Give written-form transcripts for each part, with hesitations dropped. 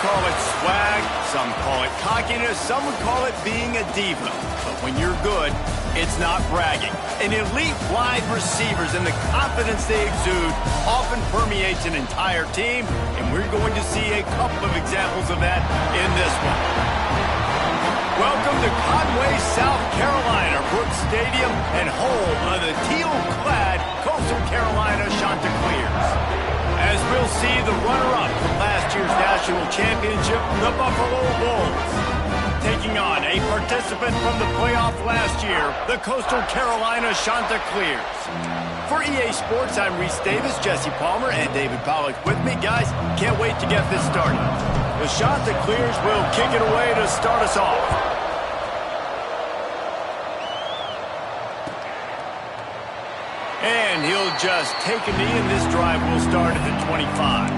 call it swag, some call it cockiness, some would call it being a diva. But when you're good, it's not bragging. An elite wide receivers and the confidence they exude often permeates an entire team, and we're going to see a couple of examples of that in this one. Welcome to Conway, South Carolina, Brooks Stadium, and home of the teal-clad Coastal Carolina Chanticleers. As we'll see the runner-up from last year's national championship, the Buffalo Bulls, taking on a participant from the playoff last year, the Coastal Carolina Chanticleers. For EA Sports, I'm Reese Davis, Jesse Palmer, and David Pollack with me. Guys, can't wait to get this started. The Chanticleers will kick it away to start us off. And he'll just take a knee, and this drive will start at the 25.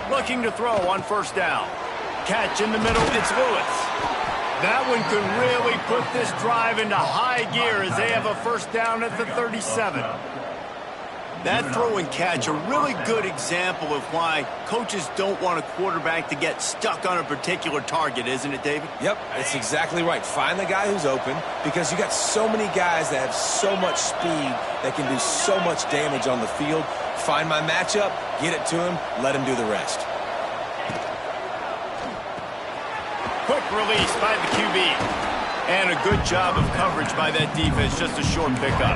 Looking to throw on first down. Catch in the middle, it's Lewis. That one could really put this drive into high gear as they have a first down at the 37. That throw and catch, a really good example of why coaches don't want a quarterback to get stuck on a particular target, isn't it, David? Yep, it's exactly right. Find the guy who's open, because you got so many guys that have so much speed that can do so much damage on the field. Find my matchup, get it to him, let him do the rest. Quick release by the QB. And a good job of coverage by that defense, just a short pickup.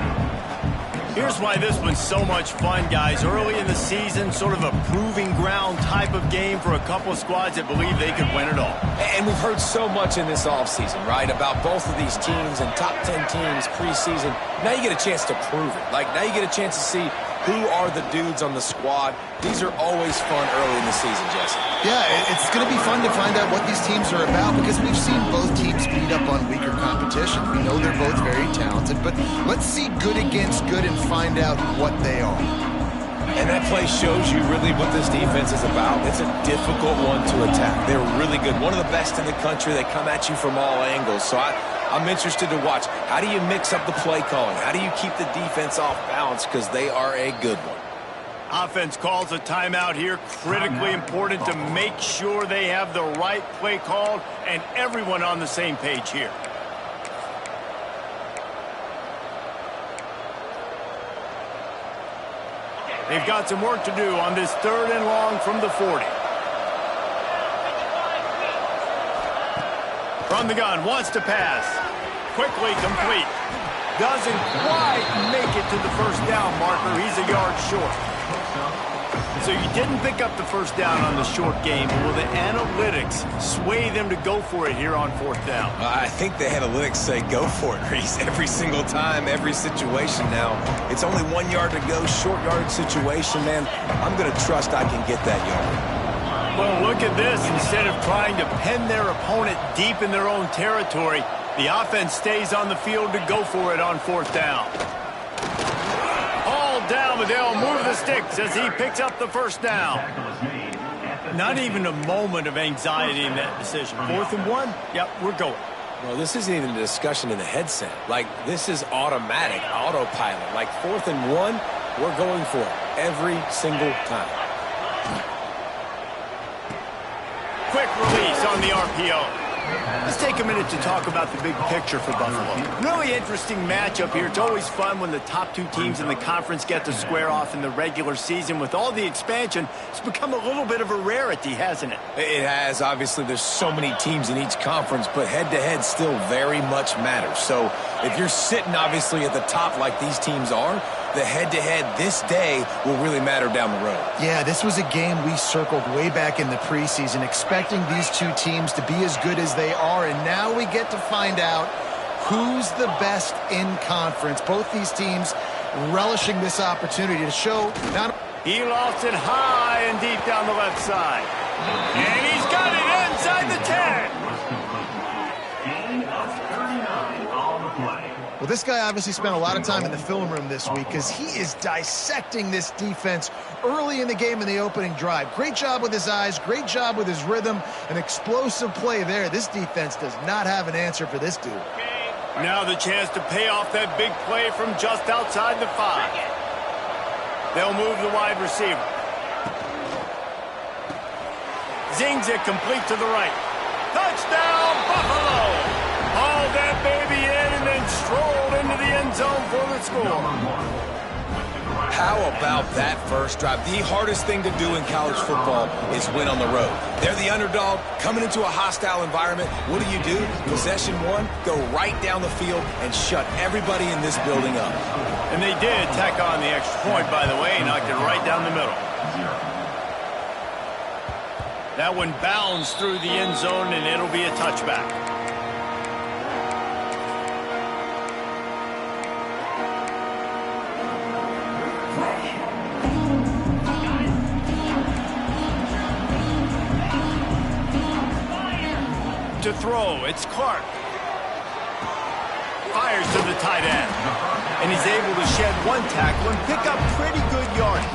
Here's why this one's so much fun, guys. Early in the season, sort of a proving ground type of game for a couple of squads that believe they could win it all. And we've heard so much in this offseason, right, about both of these teams and top 10 teams preseason. Now you get a chance to prove it. Like, now you get a chance to see who are the dudes on the squad. These are always fun early in the season, Jesse. Yeah, it's going to be fun to find out what these teams are about, because we've seen both teams beat up on weaker competition. We know they're both very talented, but let's see good against good and find out what they are. And that play shows you really what this defense is about. It's a difficult one to attack. They're really good. One of the best in the country. They come at you from all angles. So I'm interested to watch. How do you mix up the play calling? How do you keep the defense off balance? Because they are a good one. Offense calls a timeout here. Critically important to make sure they have the right play called and everyone on the same page here. They've got some work to do on this 3rd and long from the 40. From the gun, wants to pass. Quickly complete. Doesn't quite make it to the first down marker. He's a yard short. So you didn't pick up the first down on the short game, but will the analytics sway them to go for it here on 4th down? I think the analytics say go for it, Reese. Every single time, every situation now. It's only 1 yard to go, short yard situation, man. I'm going to trust I can get that yard. Well, look at this. Instead of trying to pen their opponent deep in their own territory, the offense stays on the field to go for it on 4th down. All down, but they'll move the sticks as he picks up the first down. Not even a moment of anxiety in that decision. 4th and 1? Yep, we're going. Well, this isn't even a discussion in the headset. Like, this is automatic, autopilot. Like, 4th and 1, we're going for it every single time. Quick release on the RPO. Let's take a minute to talk about the big picture for Buffalo. Really interesting matchup here. It's always fun when the top 2 teams in the conference get to square off in the regular season. With all the expansion, it's become a little bit of a rarity, hasn't it? It has. Obviously, there's so many teams in each conference, but head-to-head still very much matters. So if you're sitting, obviously, at the top like these teams are, the head-to-head this day will really matter down the road. Yeah, this was a game we circled way back in the preseason, expecting these 2 teams to be as good as they are, and now we get to find out who's the best in conference. Both these teams relishing this opportunity to show not... He lost it high and deep down the left side. And he's got it inside the 10. Gain of 39 on the play. Well, this guy obviously spent a lot of time in the film room this week because he is dissecting this defense early in the game in the opening drive. Great job with his eyes, great job with his rhythm, an explosive play there. This defense does not have an answer for this dude. Now the chance to pay off that big play from just outside the 5. They'll move the wide receiver. Zings it complete to the right. Touchdown, Buffalo! Hauled that baby in and then strolled into the end zone for the score. How about that first drive? The hardest thing to do in college football is win on the road. They're the underdog, coming into a hostile environment. What do? Possession 1, go right down the field and shut everybody in this building up. And they did tack on the extra point, by the way, knocked it right down the middle. That one bounds through the end zone, and it'll be a touchback. To throw, it's Clark. Fires to the tight end. And he's able to shed 1 tackle and pick up pretty good yardage.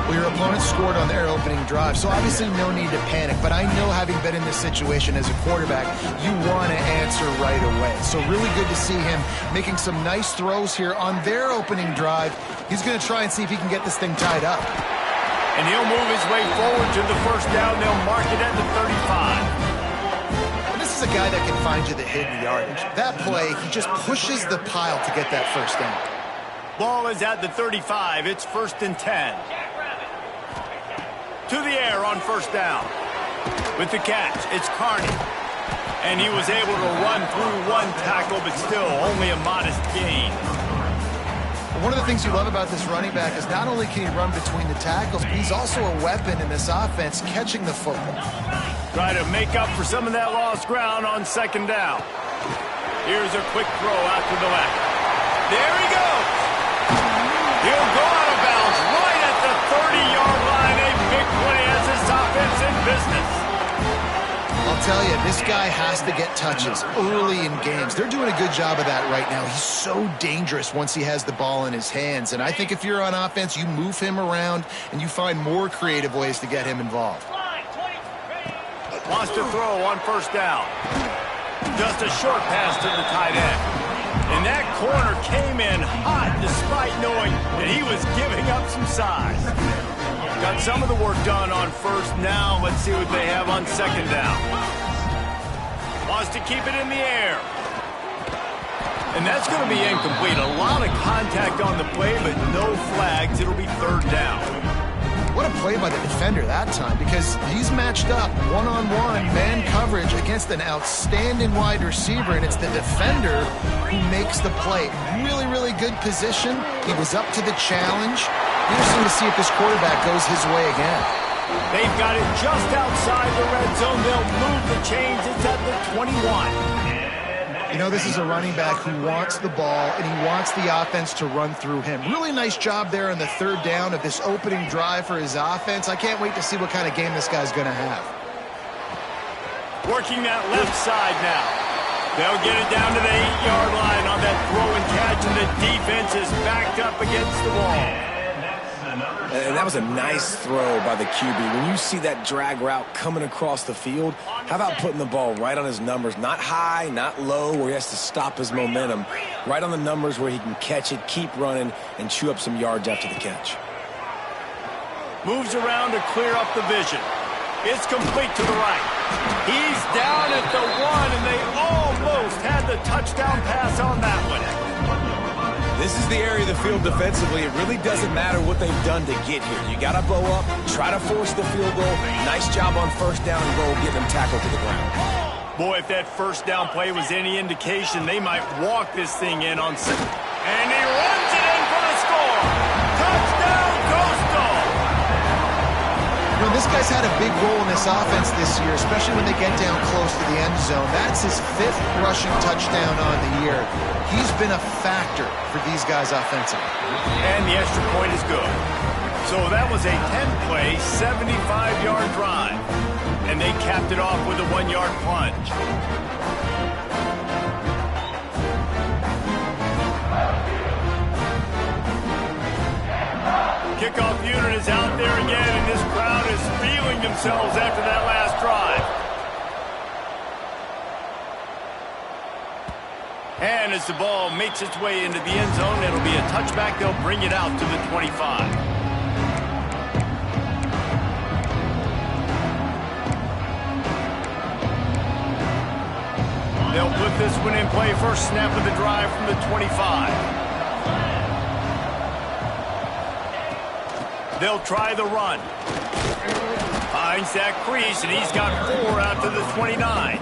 Well, your opponent scored on their opening drive, so obviously no need to panic. But I know, having been in this situation as a quarterback, you want to answer right away. So really good to see him making some nice throws here on their opening drive. He's going to try and see if he can get this thing tied up. And he'll move his way forward to the first down. They'll mark it at the 35. This is a guy that can find you the hidden yardage. That play, he just pushes the pile to get that first down. Ball is at the 35. It's 1st and 10. To the air on first down. With the catch, it's Carney. And he was able to run through 1 tackle, but still only a modest gain. One of the things you love about this running back is not only can he run between the tackles, but he's also a weapon in this offense catching the football. Try to make up for some of that lost ground on 2nd down. Here's a quick throw out to the left. There he goes. He'll go out of bounds right at the 30-yard line. A big play as his offense in business. I'll tell you, this guy has to get touches early in games. They're doing a good job of that right now. He's so dangerous once he has the ball in his hands. And I think if you're on offense, you move him around and you find more creative ways to get him involved. Wants to throw on first down. Just a short pass to the tight end. And that corner came in hot despite knowing that he was giving up some size. Got some of the work done on first. Now let's see what they have on 2nd down. Wants to keep it in the air. And that's going to be incomplete. A lot of contact on the play, but no flags. It'll be 3rd down. What a play by the defender that time, because he's matched up one-on-one man coverage against an outstanding wide receiver, and it's the defender who makes the play. Really, really good position. He was up to the challenge. Interesting to see if this quarterback goes his way again. They've got it just outside the red zone. They'll move the chains. It's at the 21. You know, this is a running back who wants the ball, and he wants the offense to run through him. Really nice job there on the 3rd down of this opening drive for his offense. I can't wait to see what kind of game this guy's going to have. Working that left side now. They'll get it down to the 8-yard line on that throw and catch, and the defense is backed up against the wall. And that was a nice throw by the QB. When you see that drag route coming across the field, how about putting the ball right on his numbers? Not high, not low, where he has to stop his momentum. Right on the numbers where he can catch it, keep running, and chew up some yards after the catch. Moves around to clear up the vision. It's complete to the right. He's down at the 1, and they almost had the touchdown pass on that one. This is the area of the field defensively. It really doesn't matter what they've done to get here. You got to bow up, try to force the field goal. Nice job on first down and goal, getting them tackled to the ground. Boy, if that first down play was any indication, they might walk this thing in on 2nd. And he runs it in for the score. Touchdown, Coastal. You know, this guy's had a big role in this offense this year, especially when they get down close to the end zone. That's his 5th rushing touchdown on the year. He's been a factor for these guys offensively. And the extra point is good. So that was a 10-play, 75-yard drive. And they capped it off with a 1-yard plunge. Kickoff unit is out there again, and this crowd is feeling themselves after that last drive. And as the ball makes its way into the end zone, it'll be a touchback. They'll bring it out to the 25. They'll put this one in play. First snap of the drive from the 25. They'll try the run. Finds that crease, and he's got 4 out to the 29.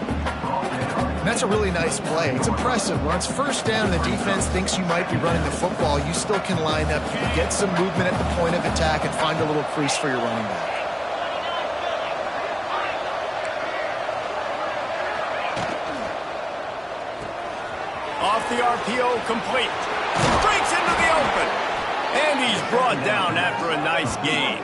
That's a really nice play. It's impressive. When it's first down and the defense thinks you might be running the football, you still can line up, get some movement at the point of attack, and find a little crease for your running back. Off the RPO, complete. Breaks into the open. And he's brought down after a nice gain.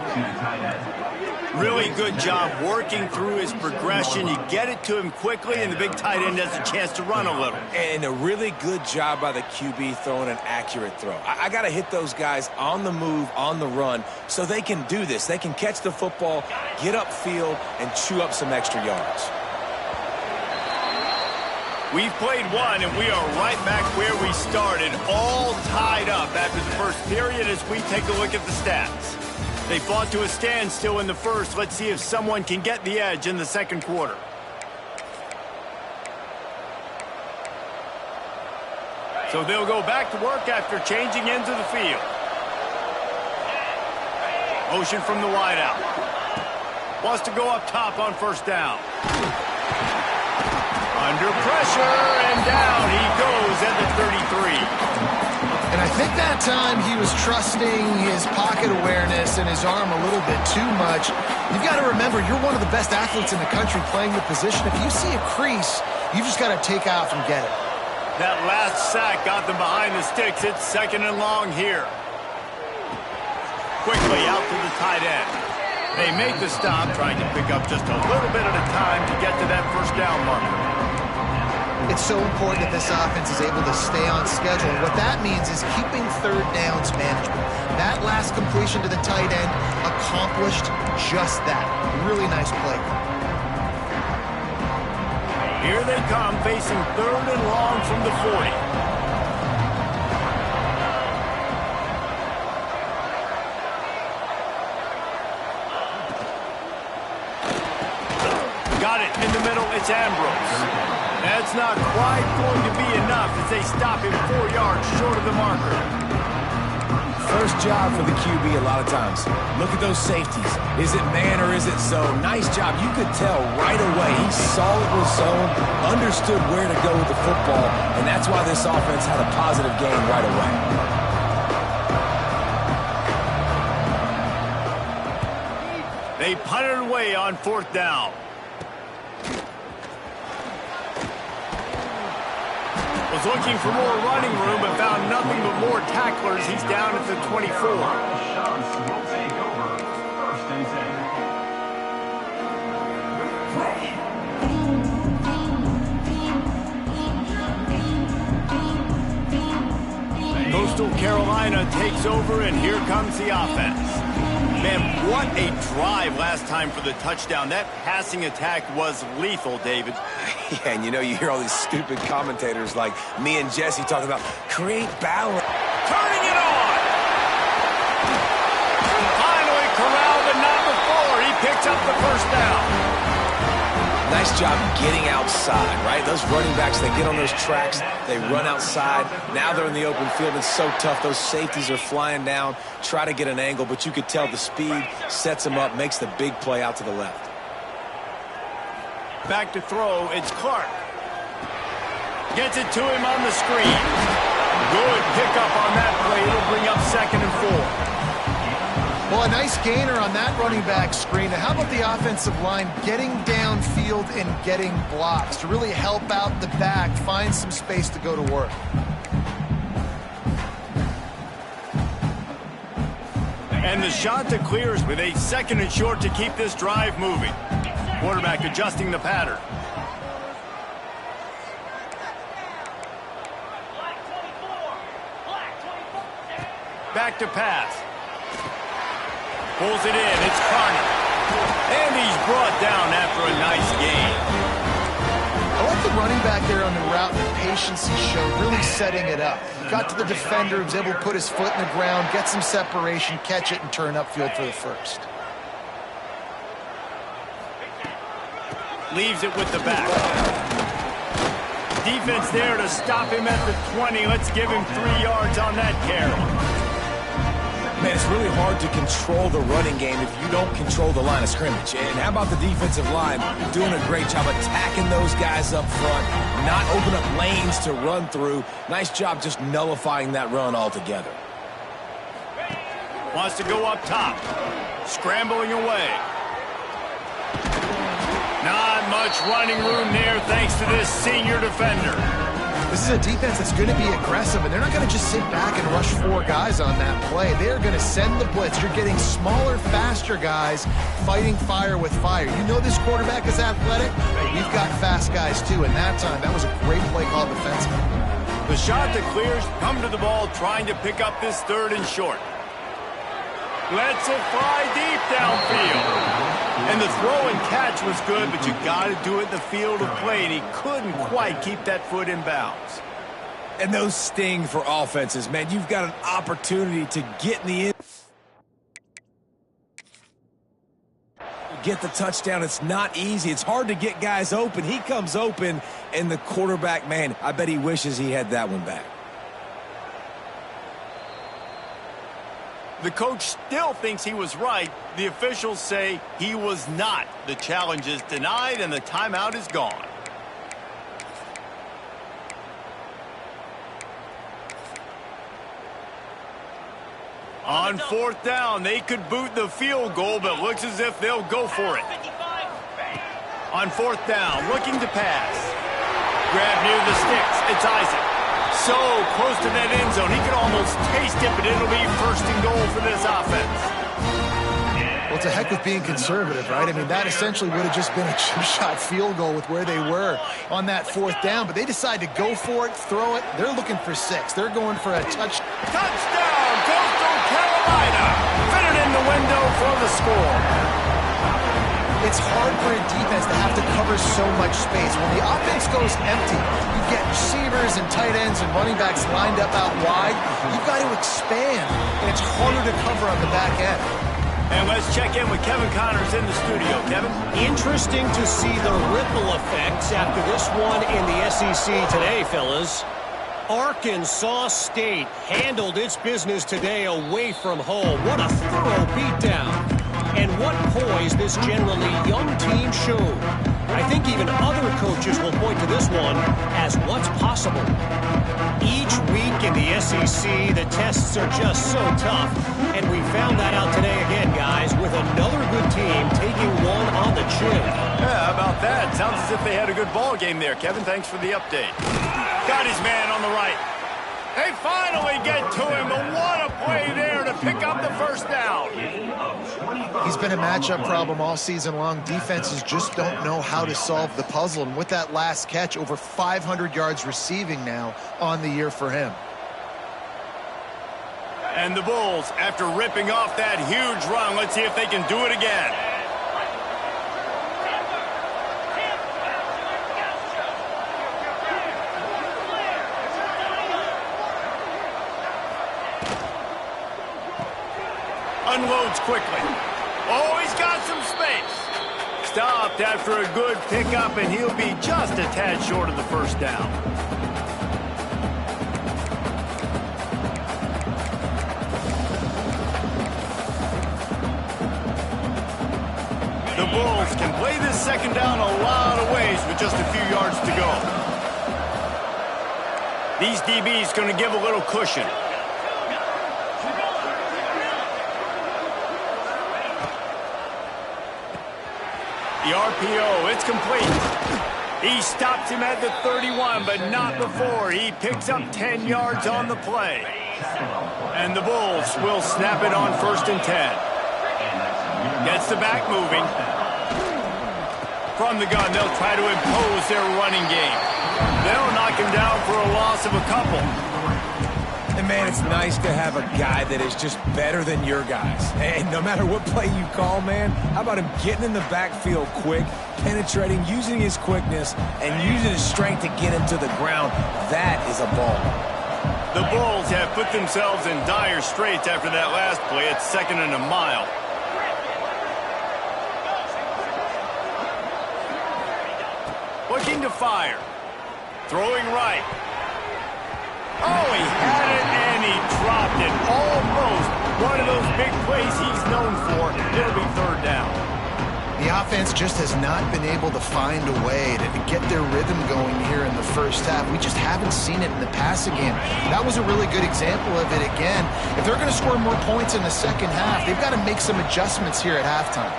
Really good job working through his progression. You get it to him quickly, and the big tight end has a chance to run a little. And a really good job by the QB throwing an accurate throw. I got to hit those guys on the move, on the run, so they can do this. They can catch the football, get upfield, and chew up some extra yards. We've played one, and we are right back where we started, all tied up after the first period as we take a look at the stats. They fought to a standstill in the first. Let's see if someone can get the edge in the second quarter. So they'll go back to work after changing into the field. Motion from the wideout. Wants to go up top on first down. Under pressure, and down he goes at the 33. And I think that time he was trusting his pocket awareness and his arm a little bit too much. You've got to remember, you're one of the best athletes in the country playing the position. If you see a crease, you've just got to take off and get it. That last sack got them behind the sticks. It's second and long here. Quickly out to the tight end. They make the stop, trying to pick up just a little bit at a time to get to that first down marker. It's so important that this offense is able to stay on schedule. And what that means is keeping third downs management. That last completion to the tight end accomplished just that. Really nice play. Here they come, facing third and long from the 40. Got it in the middle. It's Ambrose. That's not quite going to be enough as they stop him 4 yards short of the marker. First job for the QB a lot of times. Look at those safeties. Is it man or is it zone? Nice job. You could tell right away. He saw it was zone, understood where to go with the football, and that's why this offense had a positive gain right away. They punted away on fourth down. Was looking for more running room, but found nothing but more tacklers. He's down at the 24. Coastal Carolina takes over, and here comes the offense. Man, what a drive last time for the touchdown. That passing attack was lethal, David. Yeah, and you know, you hear all these stupid commentators like me and Jesse talking about create balance. Turning it on! Finally corralled, but not before. He picks up the first down. Nice job getting outside, right? Those running backs, they get on those tracks, they run outside. Now they're in the open field. It's so tough. Those safeties are flying down, try to get an angle, but you could tell the speed sets them up, makes the big play out to the left. Back to throw, it's Clark. Gets it to him on the screen. Good pickup on that play. It'll bring up second and 4. Well, a nice gainer on that running back screen. How about the offensive line getting downfield and getting blocks to really help out the back, find some space to go to work? And the shot to clears with a second and short to keep this drive moving. Quarterback adjusting the pattern. Back to pass. Pulls it in. It's Carney. And he's brought down after a nice gain. I like the running back there on the route and the patience he showed, really setting it up. Got to the defender, was able to put his foot in the ground, get some separation, catch it, and turn upfield for the first. Leaves it with the back. Defense there to stop him at the 20. Let's give him 3 yards on that carry. Man, it's really hard to control the running game if you don't control the line of scrimmage. And how about the defensive line doing a great job attacking those guys up front, not open up lanes to run through. Nice job just nullifying that run altogether. Wants to go up top. Scrambling away. Not much running room there thanks to this senior defender. This is a defense that's going to be aggressive, and they're not going to just sit back and rush 4 guys on that play. They're going to send the blitz. You're getting smaller, faster guys fighting fire with fire. You know this quarterback is athletic. We've got fast guys, too, and that time, that was a great play call defensively. The shot that clears, come to the ball, trying to pick up this 3rd and short. Lets it fly deep downfield. And the throw and catch was good, but you got to do it in the field of play, and he couldn't quite keep that foot in bounds. And those sting for offenses, man. You've got an opportunity to get in the end. Get the touchdown. It's not easy. It's hard to get guys open. He comes open, and the quarterback, man, I bet he wishes he had that one back. The coach still thinks he was right. The officials say he was not. The challenge is denied, and the timeout is gone. On 4th down, they could boot the field goal, but looks as if they'll go for it. On 4th down, looking to pass. Grab near the sticks. It's Isaac. So close to that end zone, he could almost taste it, but it'll be 1st and goal for this offense. Well, it's a heck of being conservative, right? I mean, that essentially would have just been a two-shot field goal with where they were on that 4th down, but they decide to go for it, throw it. They're looking for 6. They're going for a touchdown. Touchdown, Coastal Carolina. Fit it in the window for the score. It's hard for a defense to have to cover so much space. When the offense goes empty, you get receivers and tight ends and running backs lined up out wide. You've got to expand, and it's harder to cover on the back end. And let's check in with Kevin Connors in the studio. Kevin? Interesting to see the ripple effects after this one in the SEC today, fellas. Arkansas State handled its business today away from home. What a thorough beatdown. And what poise this generally young team showed. I think even other coaches will point to this one as what's possible. Each week in the SEC, the tests are just so tough. And we found that out today again, guys, with another good team taking one on the chin. Yeah, how about that? Sounds as if they had a good ball game there. Kevin, thanks for the update. Got his man on the right. They finally get to him, but what a play there to pick up the 1st down. He's been a matchup problem all season long. Defenses just don't know how to solve the puzzle. And with that last catch, over 500 yards receiving now on the year for him. And the Bulls, after ripping off that huge run, let's see if they can do it again. Unloads quickly. Oh, he's got some space. Stopped after a good pickup, and he'll be just a tad short of the 1st down. The Bulls can play this 2nd down a lot of ways with just a few yards to go. These DBs going to give a little cushion. The RPO, it's complete. He stops him at the 31, but not before. He picks up 10 yards on the play. And the Bulls will snap it on 1st and 10. Gets the back moving. From the gun, they'll try to impose their running game. They'll knock him down for a loss of a couple. And, man, it's nice to have a guy that is just better than your guys. And no matter what play you call, man, how about him getting in the backfield quick, penetrating, using his quickness, and using his strength to get him to the ground? That is a ball. The Bulls have put themselves in dire straits after that last play at 2nd and a mile. Looking to fire. Throwing right. Oh, he had it and he dropped it. Almost one of those big plays he's known for. It'll be 3rd down. The offense just has not been able to find a way to get their rhythm going here in the first half. We just haven't seen it in the passing game. That was a really good example of it again. If they're going to score more points in the second half, they've got to make some adjustments here at halftime.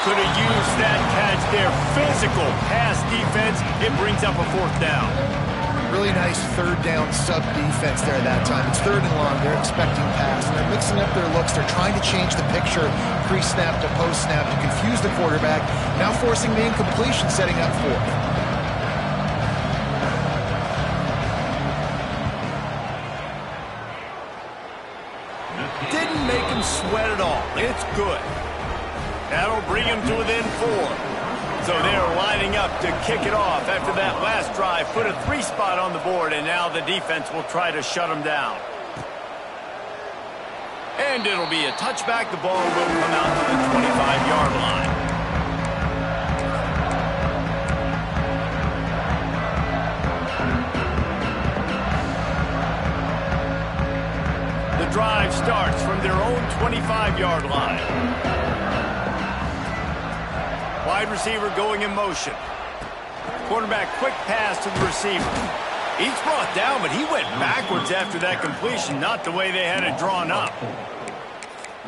Could have used that catch there. Physical pass defense. It brings up a 4th down. Really nice 3rd down sub defense there that time. It's 3rd and long. They're expecting pass, and they're mixing up their looks. They're trying to change the picture pre-snap to post-snap to confuse the quarterback, now forcing the incompletion, setting up 4th. Didn't make him sweat at all. It's good. That'll bring him to within 4. So they're lining up to kick it off after that last drive. Put a 3 spot on the board, and now the defense will try to shut them down. And it'll be a touchback. The ball will come out to the 25-yard line. The drive starts from their own 25-yard line. Wide receiver going in motion. Quarterback quick pass to the receiver. He's brought down, but he went backwards after that completion, not the way they had it drawn up.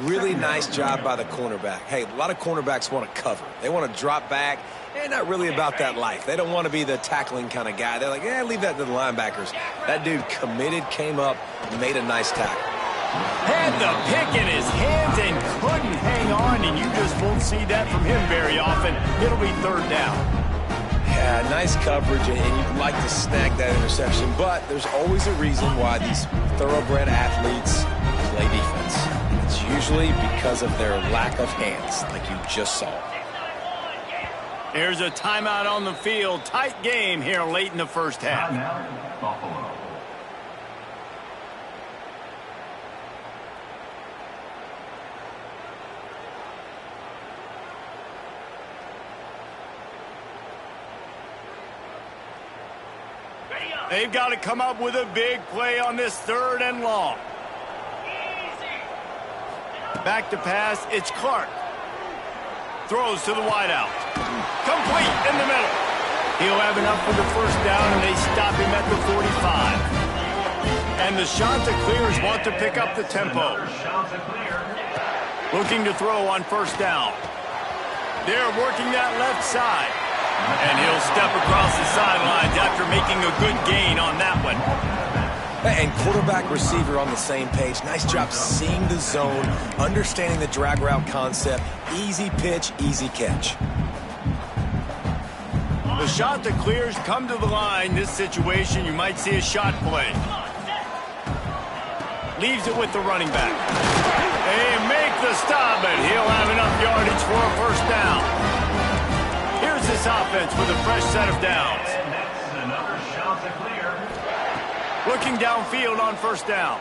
Really nice job by the cornerback. Hey, a lot of cornerbacks want to cover. They want to drop back. They're not really about that life. They don't want to be the tackling kind of guy. They're like, yeah, leave that to the linebackers. That dude committed, came up, made a nice tackle. Had the pick in his hands and couldn't hang on, and you just won't see that from him very often. It'll be 3rd down. Yeah, nice coverage, and you'd like to snag that interception, but there's always a reason why these thoroughbred athletes play defense. It's usually because of their lack of hands, like you just saw. Here's a timeout on the field. Tight game here late in the first half. Buffalo. They've got to come up with a big play on this 3rd and long. Back to pass, it's Clark. Throws to the wideout. Complete in the middle. He'll have enough for the 1st down, and they stop him at the 45. And the Ncaa26 want to pick up the tempo. Looking to throw on 1st down. They're working that left side. And he'll step across the sidelines after making a good gain on that one. And quarterback receiver on the same page. Nice job seeing the zone, understanding the drag route concept. Easy pitch, easy catch. The Ncaa26 come to the line. This situation, you might see a shot play. Leaves it with the running back. They make the stop, and he'll have enough yardage for a 1st down. Here's this offense with a fresh set of downs. And that's another Ncaa26. Looking downfield on 1st down.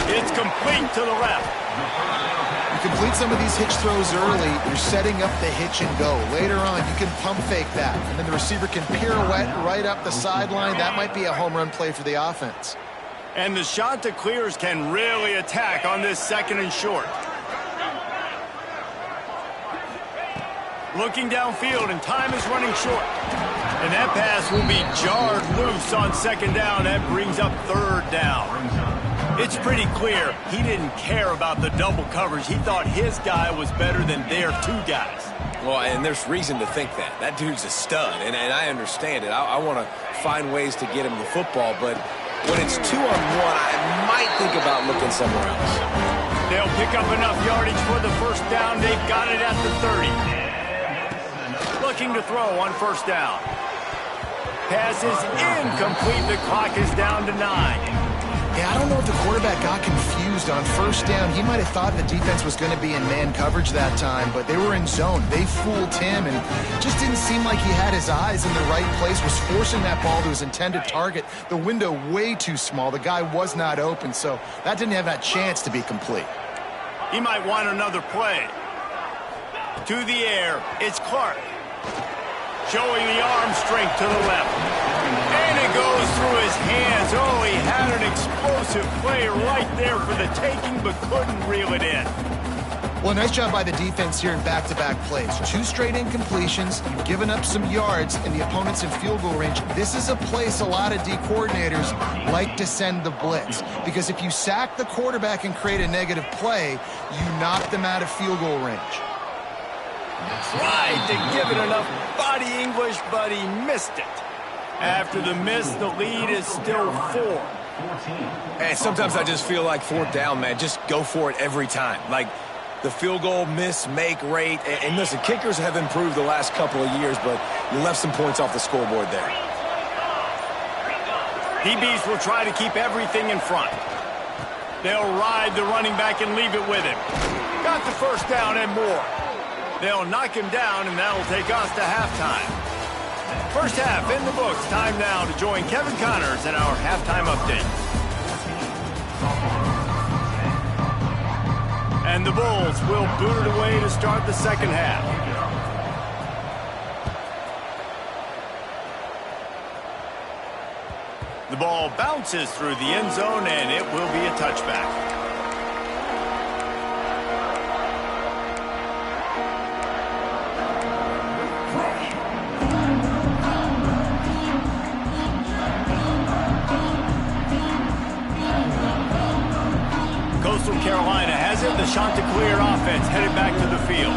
It's complete to the left. You complete some of these hitch throws early, you're setting up the hitch and go. Later on, you can pump fake that, and then the receiver can pirouette right up the sideline. That might be a home run play for the offense. And the Ncaa26 can really attack on this 2nd and short. Looking downfield, and time is running short. And that pass will be jarred loose on 2nd down. That brings up 3rd down. It's pretty clear he didn't care about the double coverage. He thought his guy was better than their 2 guys. Well, and there's reason to think that. That dude's a stud, and I understand it. I want to find ways to get him the football, but When it's 2-on-1, I might think about looking somewhere else. They'll pick up enough yardage for the first down. They've got it at the 30. Looking to throw on first down. Pass is incomplete. The clock is down to 9. Yeah, I don't know if the quarterback got confused on first down. He might have thought the defense was going to be in man coverage that time, but they were in zone. They fooled him, and just didn't seem like he had his eyes in the right place, was forcing that ball to his intended target. The window way too small. The guy was not open, so that didn't have that chance to be complete. He might want another play. To the air, it's Clark. Showing the arm strength to the left. And it goes through his hands. Oh, he had an explosive play right there for the taking, but couldn't reel it in. Well, nice job by the defense here in back-to-back plays. 2 straight incompletions. You've given up some yards, and the opponent's in field goal range. This is a place a lot of D coordinators like to send the blitz, because if you sack the quarterback and create a negative play, you knock them out of field goal range. Tried to give it enough body English, but he missed it. After the miss, the lead is still 4. And sometimes I just feel like 4th down, man. Just go for it every time. Like the field goal miss-make rate. And listen, kickers have improved the last couple of years, but you left some points off the scoreboard there. DBs will try to keep everything in front. They'll ride the running back and leave it with him. Got the first down and more. They'll knock him down, and that'll take us to halftime. First half in the books. Time now to join Kevin Connors in our halftime update. And the Bulls will boot it away to start the second half. The ball bounces through the end zone, and it will be a touchback. Coastal Carolina has it. The Ncaa26 offense headed back to the field.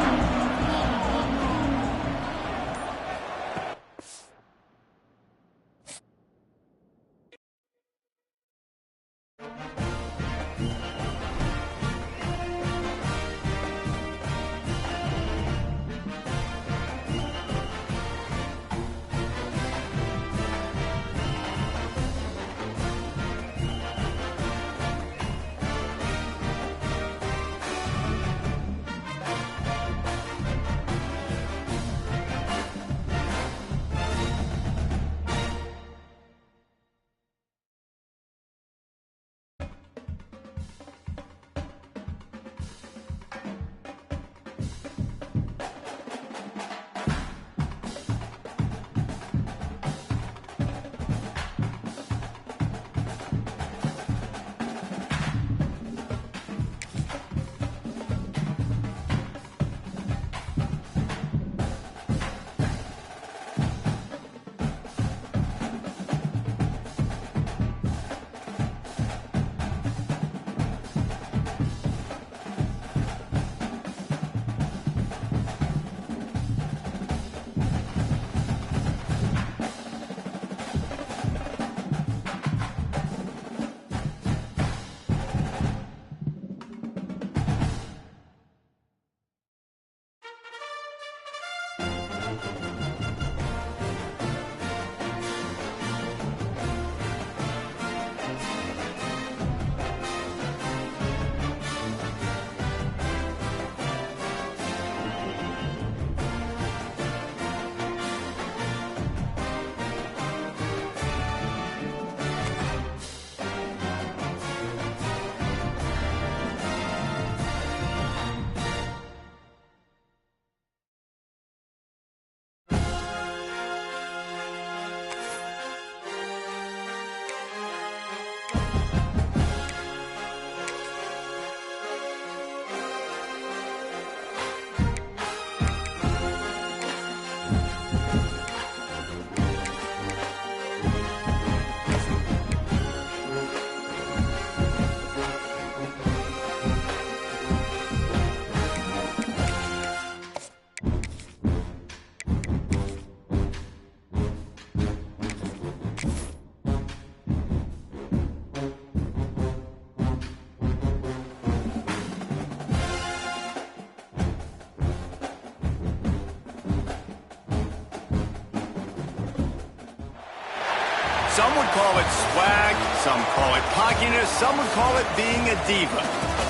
Some would call it swag, some call it cockiness, some would call it being a diva.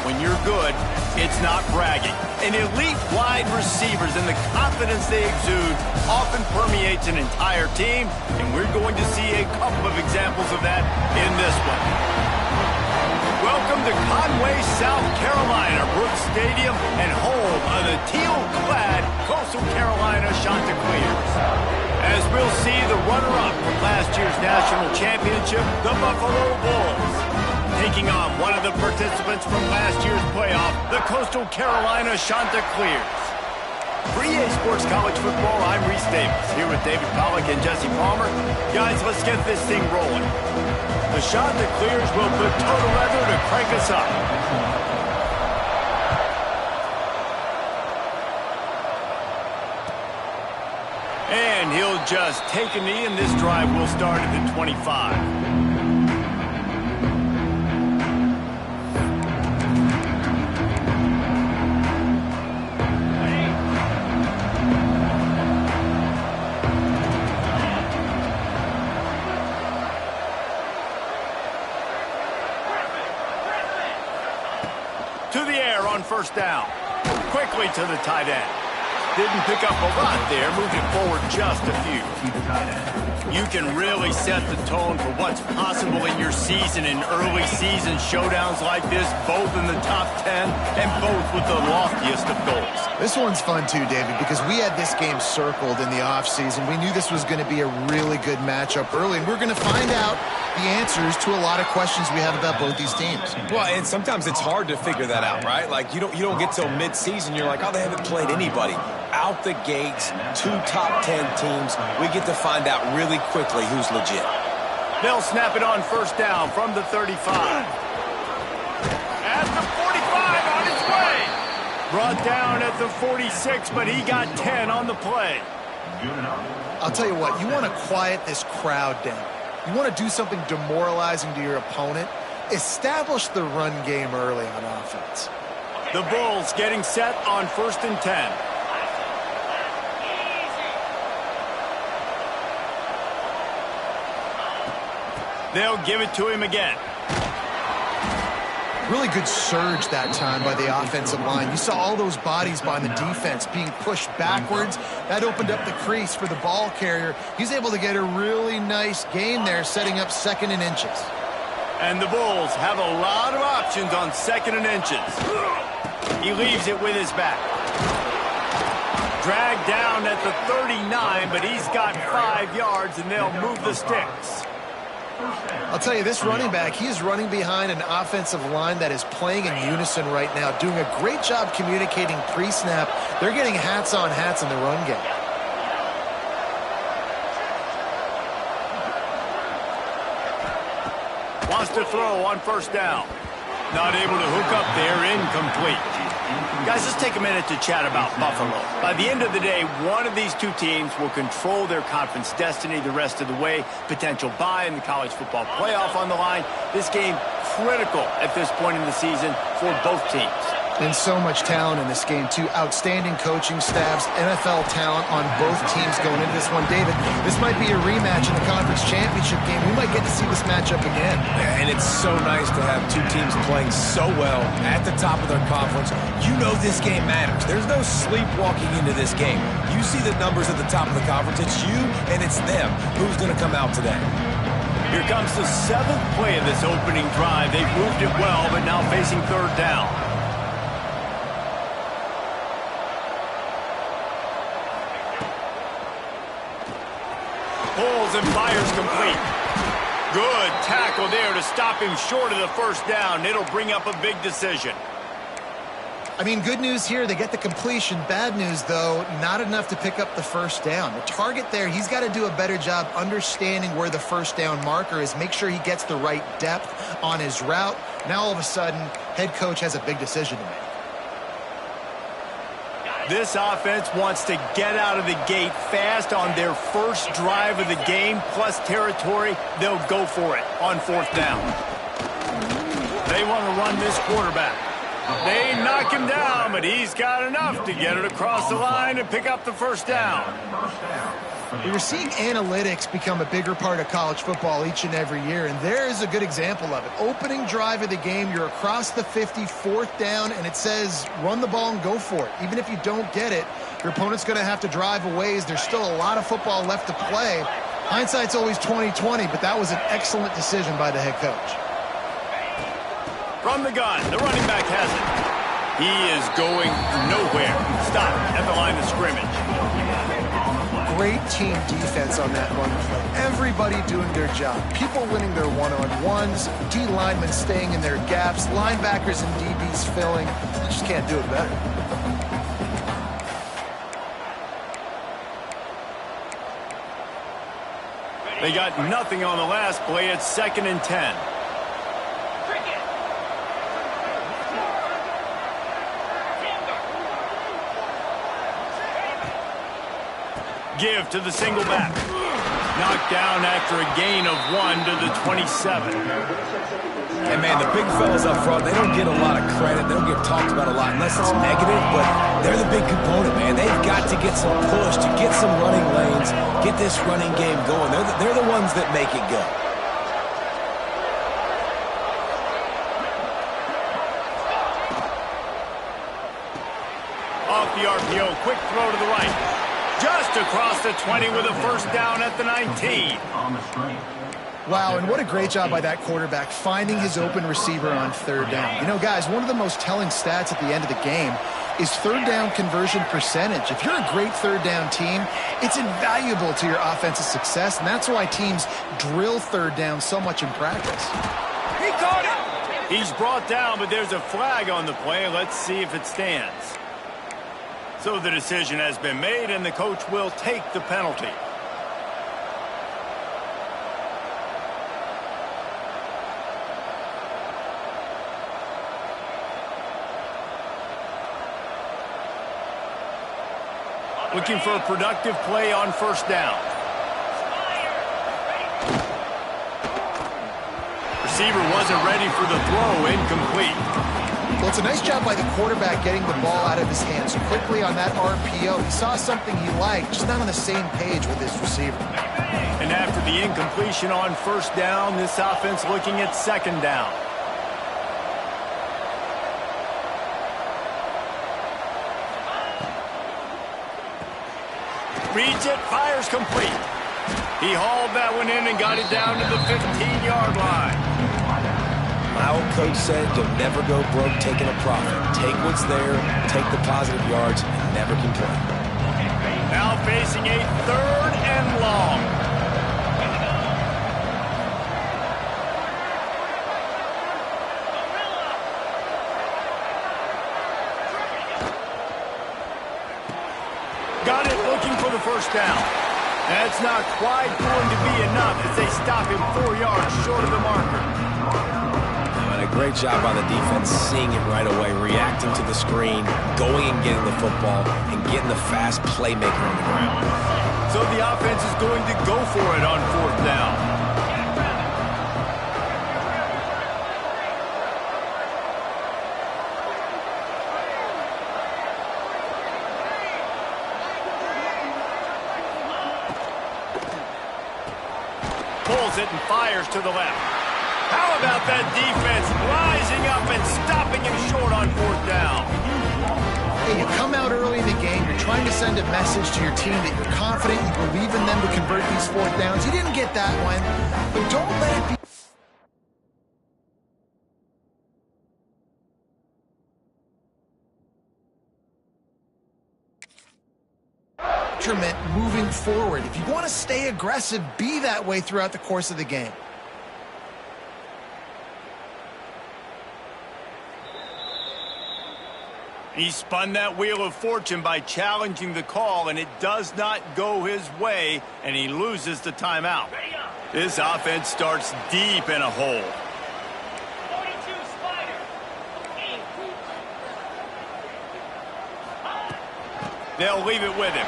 When you're good, it's not bragging. And elite wide receivers and the confidence they exude often permeates an entire team, and we're going to see a couple of examples of that in this one. Welcome to Conway, South Carolina, Brooks Stadium, and home of the teal-clad Coastal Carolina Chanticleers. As we'll see the runner-up from last year's national championship, the Buffalo Bulls, taking on one of the participants from last year's playoff, the Coastal Carolina Chanticleers. For EA Sports College Football, I'm Reese Davis, here with David Pollack and Jesse Palmer. Guys, let's get this thing rolling. The Chanticleers will put total leather to crank us up. And he'll just take a knee, and this drive will start at the 25. To the air on first down. Quickly to the tight end. Didn't pick up a lot there, moved it forward just a few. You can really set the tone for what's possible in your season in early season showdowns like this, both in the top 10 and both with the loftiest of goals. This one's fun too, David, because we had this game circled in the offseason. We knew this was going to be a really good matchup early, and we're going to find out the answers to a lot of questions we have about both these teams. Well, and sometimes it's hard to figure that out, right? Like, you don't get till mid-season, you're like, oh, they haven't played anybody. Out the gates, 2 top 10 teams, we get to find out really quickly who's legit. They'll snap it on first down from the 35. At the 45, on his way. Brought down at the 46, but he got 10 on the play. I'll tell you what, you want to quiet this crowd down. You want to do something demoralizing to your opponent, establish the run game early on offense. The Bulls getting set on first and 10. They'll give it to him again. Really good surge that time by the offensive line. You saw all those bodies by the defense being pushed backwards. That opened up the crease for the ball carrier. He's able to get a really nice gain there, setting up second and inches. And the Bulls have a lot of options on second and inches. He leaves it with his back. Dragged down at the 39, but he's got 5 yards, and they'll move the sticks. I'll tell you, this running back, he is running behind an offensive line that is playing in unison right now, doing a great job communicating pre-snap. They're getting hats on hats in the run game. Wants to throw on first down. Not able to hook up there, incomplete. Guys, let's take a minute to chat about Buffalo. By the end of the day, one of these two teams will control their conference destiny the rest of the way. Potential bye in the college football playoff on the line. This game critical at this point in the season for both teams. And so much talent in this game, too. Outstanding coaching staffs, NFL talent on both teams going into this one. David, this might be a rematch in the conference championship game. We might get to see this matchup again. And it's so nice to have two teams playing so well at the top of their conference. You know this game matters. There's no sleepwalking into this game. You see the numbers at the top of the conference. It's you and it's them. Who's going to come out today? Here comes the 7th play of this opening drive. They've moved it well, but now facing third down. Pulls and fires complete. Good tackle there to stop him short of the first down. It'll bring up a big decision. I mean, good news here, they get the completion. Bad news, though, not enough to pick up the first down. The target there, he's got to do a better job understanding where the first down marker is, make sure he gets the right depth on his route. Now, all of a sudden, head coach has a big decision to make. This offense wants to get out of the gate fast on their first drive of the game, plus territory. They'll go for it on fourth down. They want to run this quarterback. They knock him down, but he's got enough to get it across the line and pick up the first down. We're seeing analytics become a bigger part of college football each and every year, and there is a good example of it. Opening drive of the game, you're across the 50, fourth down, and it says run the ball and go for it. Even if you don't get it, your opponent's going to have to drive a ways. There's still a lot of football left to play. Hindsight's always 20/20, but that was an excellent decision by the head coach. From the gun, the running back has it. He is going nowhere. Stop at the line of scrimmage. Great team defense on that run play. Everybody doing their job. People winning their one-on-ones, D linemen staying in their gaps, linebackers and DBs filling. You just can't do it better. They got nothing on the last play. It's 2nd and 10. Give to the single back. Knocked down after a gain of 1 to the 27. And, man, the big fellas up front, they don't get a lot of credit. They don't get talked about a lot unless it's negative, but they're the big component, man. They've got to get some push, to get some running lanes, get this running game going. They're the ones that make it go. Off the RPO, quick throw to the right. Just across the 20 with a first down at the 19. On the screen. Wow, and what a great job by that quarterback finding his open receiver on third down. You know, guys, one of the most telling stats at the end of the game is third down conversion percentage. If you're a great third down team, it's invaluable to your offensive success, and that's why teams drill third down so much in practice. He caught it! He's brought down, but there's a flag on the play. Let's see if it stands. So the decision has been made, and the coach will take the penalty. Looking for a productive play on first down. Receiver wasn't ready for the throw, incomplete. Well, it's a nice job by the quarterback getting the ball out of his hands quickly on that RPO. He saw something he liked, just not on the same page with his receiver. And after the incompletion on first down, this offense looking at second down. Reads it, fires complete. He hauled that one in and got it down to the 15-yard line. My old coach said you'll never go broke taking a profit. Take what's there, take the positive yards, and never complain. Now facing a 3rd and long. Got it, looking for the first down. That's not quite going to be enough as they stop him 4 yards short of the marker. A great job by the defense, seeing it right away, reacting to the screen, going and getting the football, and getting the fast playmaker on the ground. So the offense is going to go for it on 4th down. Pulls it and fires to the left. How about that defense rising up and stopping him short on 4th down? Hey, you come out early in the game, you're trying to send a message to your team that you're confident, you believe in them to convert these 4th downs. You didn't get that one, but don't let it be moving forward. If you want to stay aggressive, be that way throughout the course of the game. He spun that wheel of fortune by challenging the call, and it does not go his way, and he loses the timeout. This offense starts deep in a hole. They'll leave it with him.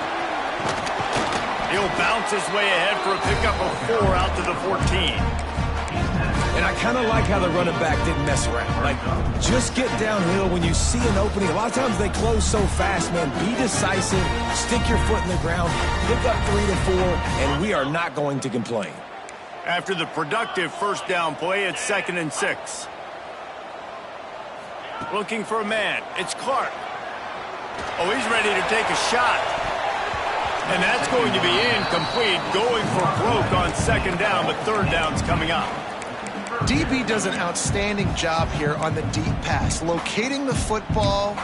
He'll bounce his way ahead for a pickup of 4 out to the 14. And I kind of like how the running back didn't mess around. Like, just get downhill when you see an opening. A lot of times they close so fast, man. Be decisive, stick your foot in the ground, pick up 3 to 4, and we are not going to complain. After the productive first down play, it's 2nd and 6. Looking for a man. It's Clark. Oh, he's ready to take a shot. And that's going to be incomplete, going for broke on 2nd down, but 3rd down's coming up. DB does an outstanding job here on the deep pass, locating the football,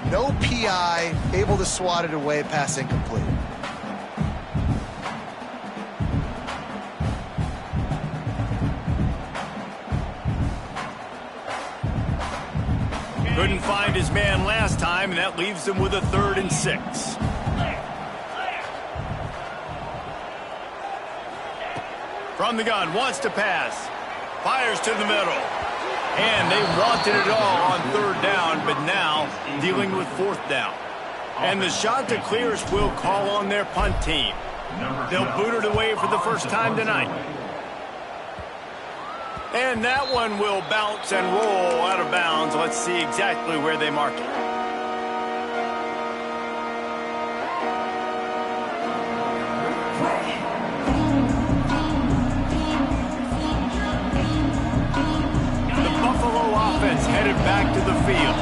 no PI, able to swat it away, pass incomplete. Couldn't find his man last time, and that leaves him with a 3rd and 6. From the gun, wants to pass. Fires to the middle. And they wanted it all on 3rd down, but now dealing with 4th down. And the Ncaa26 will call on their punt team. They'll boot it away for the first time tonight. And that one will bounce and roll out of bounds. Let's see exactly where they mark it. Offense headed back to the field.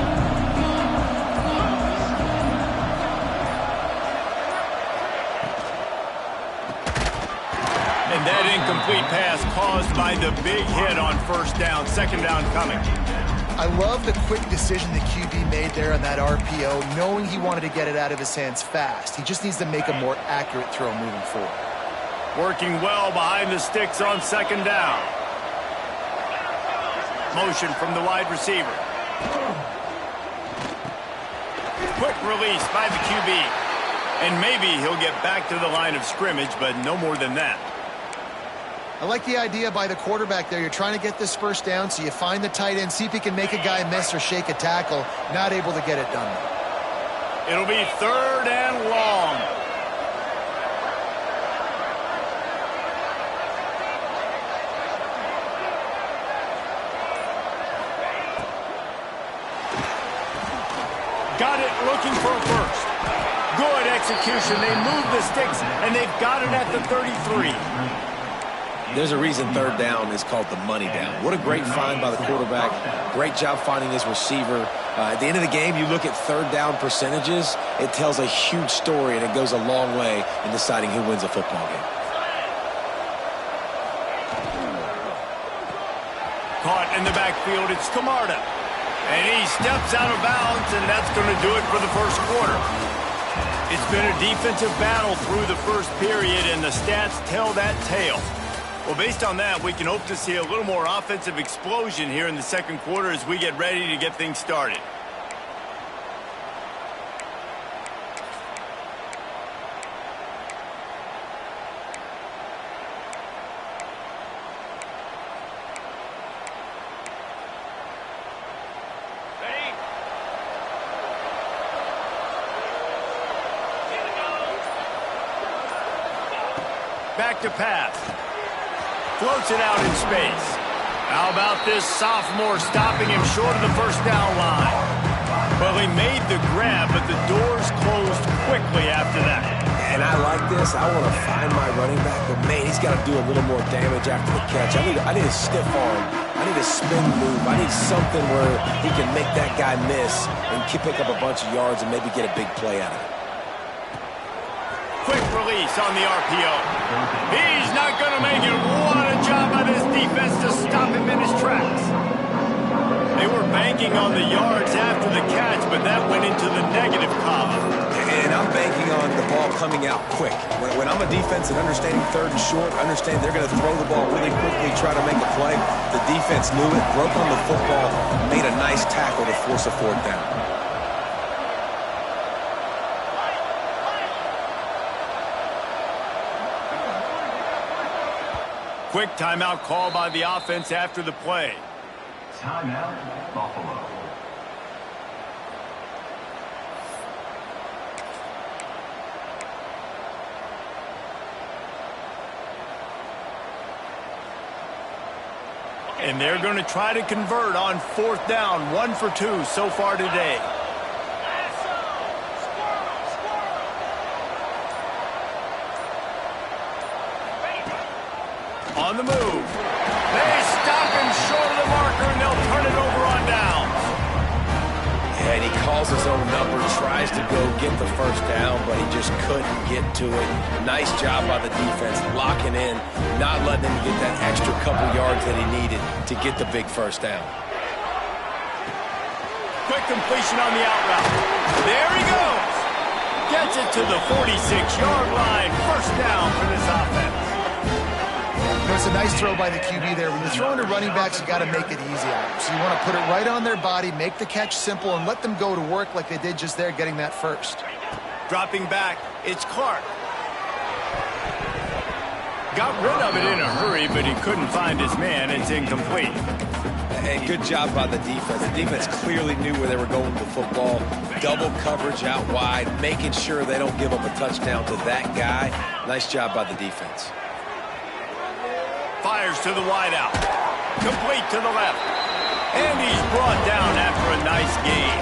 And that incomplete pass caused by the big hit on 1st down. 2nd down coming. I love the quick decision the QB made there on that RPO, knowing he wanted to get it out of his hands fast. He just needs to make a more accurate throw moving forward. Working well behind the sticks on 2nd down. Motion from the wide receiver. Quick release by the QB. And maybe he'll get back to the line of scrimmage, but no more than that. I like the idea by the quarterback there. You're trying to get this 1st down, so you find the tight end, see if he can make a guy miss or shake a tackle. Not able to get it done. It'll be 3rd and long. Got it, looking for a first. Good execution. They move the sticks, and they've got it at the 33. There's a reason 3rd down is called the money down. What a great find by the quarterback. Great job finding his receiver. At the end of the game, you look at 3rd down percentages. It tells a huge story, and it goes a long way in deciding who wins a football game. Caught in the backfield, it's Camarda. And he steps out of bounds, and that's going to do it for the 1st quarter. It's been a defensive battle through the 1st period, and the stats tell that tale. Well, based on that, we can hope to see a little more offensive explosion here in the 2nd quarter as we get ready to get things started. Back to pass. Floats it out in space. How about this sophomore stopping him short of the 1st down line? Well, he made the grab, but the doors closed quickly after that. And I like this. I want to find my running back, but, man, he's got to do a little more damage after the catch. I need a stiff arm. I need a spin move. I need something where he can make that guy miss and pick up a bunch of yards and maybe get a big play out of it. Quick release on the RPO. He's not going to make it. What a job by this defense to stop him in his tracks. They were banking on the yards after the catch, but that went into the negative column. And I'm banking on the ball coming out quick. When I'm a defense and understanding 3rd and short, understand they're going to throw the ball really quickly, try to make a play. The defense knew it, broke on the football, made a nice tackle to force a 4th down. Quick timeout call by the offense after the play. Timeout, Buffalo. And they're going to try to convert on 4th down, 1 for 2 so far today. On the move. They stop him short of the marker, and they'll turn it over on down. Yeah, and he calls his own number, tries to go get the first down, but he just couldn't get to it. Nice job by the defense, locking in, not letting him get that extra couple yards that he needed to get the big first down. Quick completion on the out route. There he goes. Gets it to the 46-yard line. First down for this offense. It's a nice throw by the QB there. When you're throwing to running backs, you got to make it easy on them. So you want to put it right on their body, make the catch simple, and let them go to work like they did just there, getting that first. Dropping back, it's Clark. Got rid of it in a hurry, but he couldn't find his man. It's incomplete. And good job by the defense. The defense clearly knew where they were going with the football. Double coverage out wide, making sure they don't give up a touchdown to that guy. Nice job by the defense. Fires to the wideout. Complete to the left. And he's brought down after a nice gain.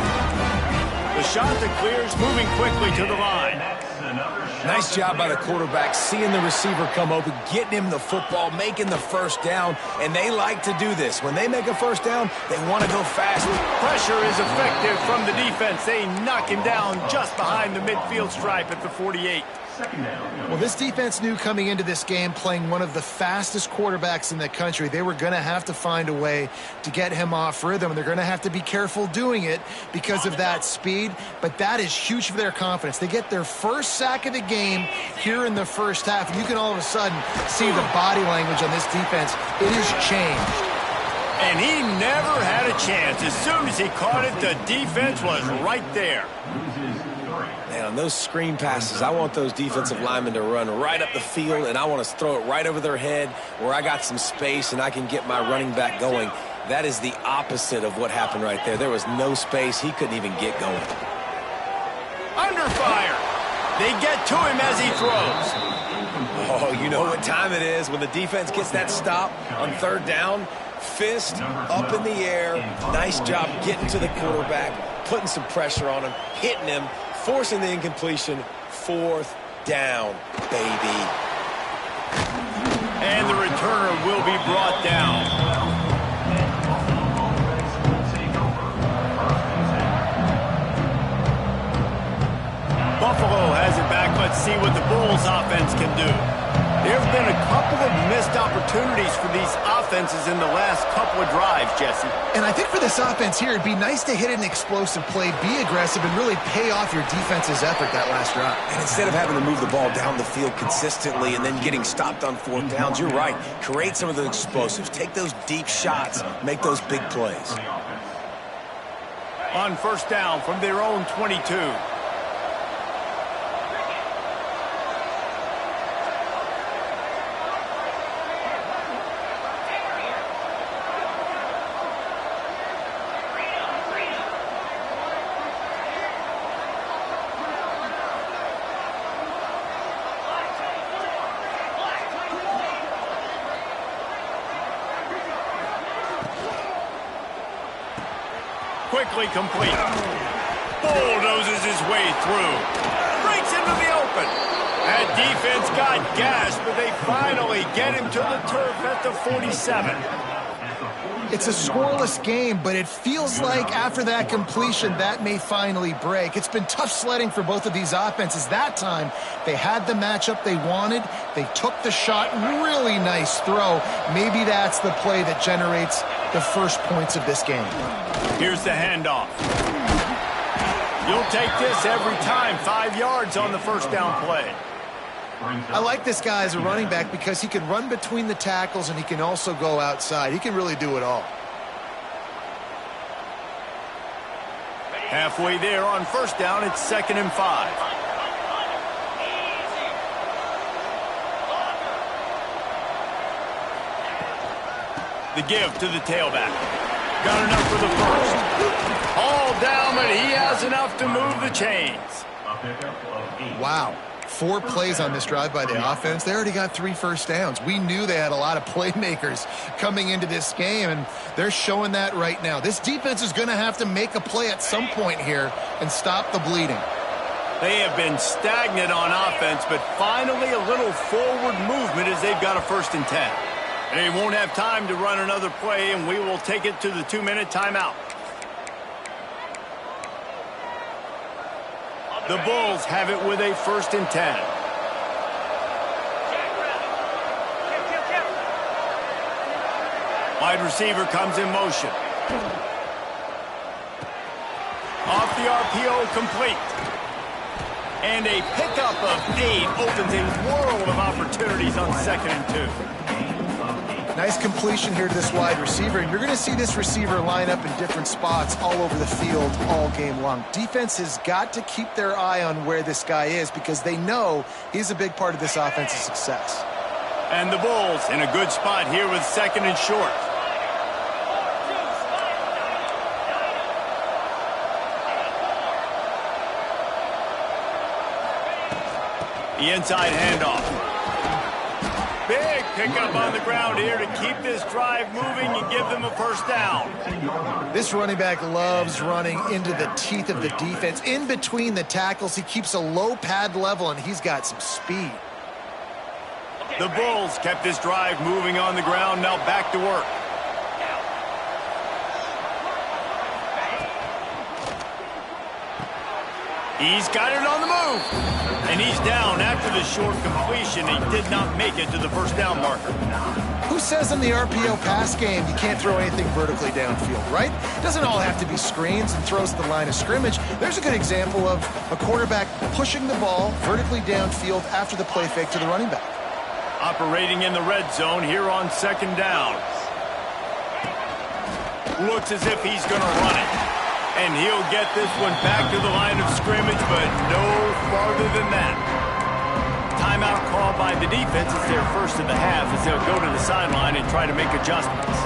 The shot that clears, moving quickly to the line. Nice job by the quarterback, seeing the receiver come open, getting him the football, making the first down. And they like to do this. When they make a first down, they want to go fast. Pressure is effective from the defense. They knock him down just behind the midfield stripe at the 48. Well, this defense knew coming into this game, playing one of the fastest quarterbacks in the country, they were going to have to find a way to get him off rhythm, and they're going to have to be careful doing it because of that speed, but that is huge for their confidence. They get their first sack of the game here in the first half, and you can all of a sudden see the body language on this defense. It has changed. And he never had a chance. As soon as he caught it, the defense was right there. Man, on those screen passes, I want those defensive linemen to run right up the field, and I want to throw it right over their head where I got some space and I can get my running back going. That is the opposite of what happened right there. There was no space. He couldn't even get going. Under fire. They get to him as he throws. Oh, you know what time it is when the defense gets that stop on 3rd down. Fist up in the air. Nice job getting to the quarterback, putting some pressure on him, hitting him, forcing the incompletion. 4th down, baby. And the returner will be brought down. Buffalo has it back. Let's see what the Bulls offense can do. There have been a couple of missed opportunities for these offenses in the last couple of drives, Jesse. And I think for this offense here, it'd be nice to hit an explosive play, be aggressive, and really pay off your defense's effort that last drive. And instead of having to move the ball down the field consistently and then getting stopped on 4th downs, you're right. Create some of the explosives. Take those deep shots. Make those big plays. On 1st down from their own 22. Quickly complete. Bulldozes his way through. Breaks into the open. That defense got gashed, but they finally get him to the turf at the 47. It's a scoreless game, but it feels like after that completion, that may finally break. It's been tough sledding for both of these offenses. That time, they had the matchup they wanted. They took the shot. Really nice throw. Maybe that's the play that generates the first points of this game. Here's the handoff. You'll take this every time. 5 yards on the 1st down play. I like this guy as a running back because he can run between the tackles and he can also go outside. He can really do it all. Halfway there on 1st down, it's 2nd and 5. The give to the tailback. Got enough for the first. All down, but he has enough to move the chains. Wow. 4 plays on this drive by the offense. They already got 3 first downs. We knew they had a lot of playmakers coming into this game, and they're showing that right now. This defense is going to have to make a play at some point here and stop the bleeding. They have been stagnant on offense, but finally a little forward movement as they've got a 1st and 10. They won't have time to run another play, and we will take it to the 2-minute timeout. The Bulls have it with a 1st and 10. Wide receiver comes in motion. Off the RPO, complete. And a pickup of 8 opens a world of opportunities on 2nd and 2. Nice completion here to this wide receiver, and you're going to see this receiver line up in different spots all over the field all game long. Defense has got to keep their eye on where this guy is because they know he's a big part of this offense's success. And the Bulls in a good spot here with 2nd and short. The inside handoff. Big pickup on the ground here to keep this drive moving and give them a 1st down. This running back loves running into the teeth of the defense. In between the tackles, he keeps a low pad level, and he's got some speed. The Bulls kept this drive moving on the ground. Now back to work. He's got it on the move. And he's down after the short completion. He did not make it to the 1st down marker. Who says in the RPO pass game you can't throw anything vertically downfield, right? Doesn't all have to be screens and throws to the line of scrimmage. There's a good example of a quarterback pushing the ball vertically downfield after the play fake to the running back. Operating in the red zone here on 2nd down. Looks as if he's going to run it. And he'll get this one back to the line of scrimmage, but no farther than that. Timeout called by the defense. It's their 1st of the half as they'll go to the sideline and try to make adjustments.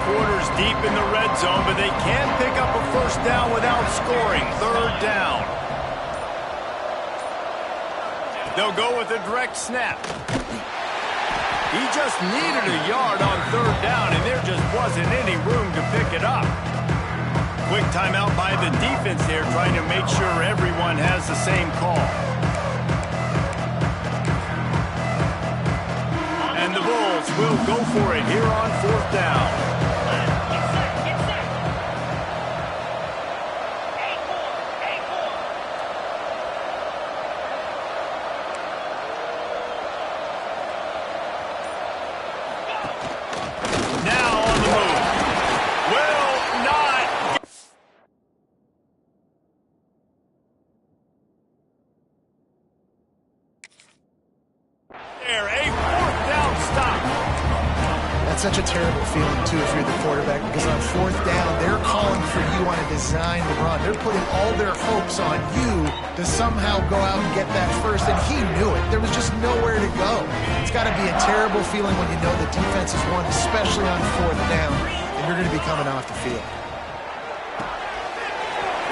Quarters deep in the red zone, but they can't pick up a 1st down without scoring. 3rd down. They'll go with a direct snap. He just needed a yard on 3rd down, and there just wasn't any room to pick it up. Quick timeout by the defense there, trying to make sure everyone has the same call. And the Bulls will go for it here on 4th down. Such a terrible feeling, too, if you're the quarterback, because on 4th down, they're calling for you on a designed run. They're putting all their hopes on you to somehow go out and get that 1st, and he knew it. There was just nowhere to go. It's got to be a terrible feeling when you know the defense has won, especially on 4th down, and you're going to be coming off the field.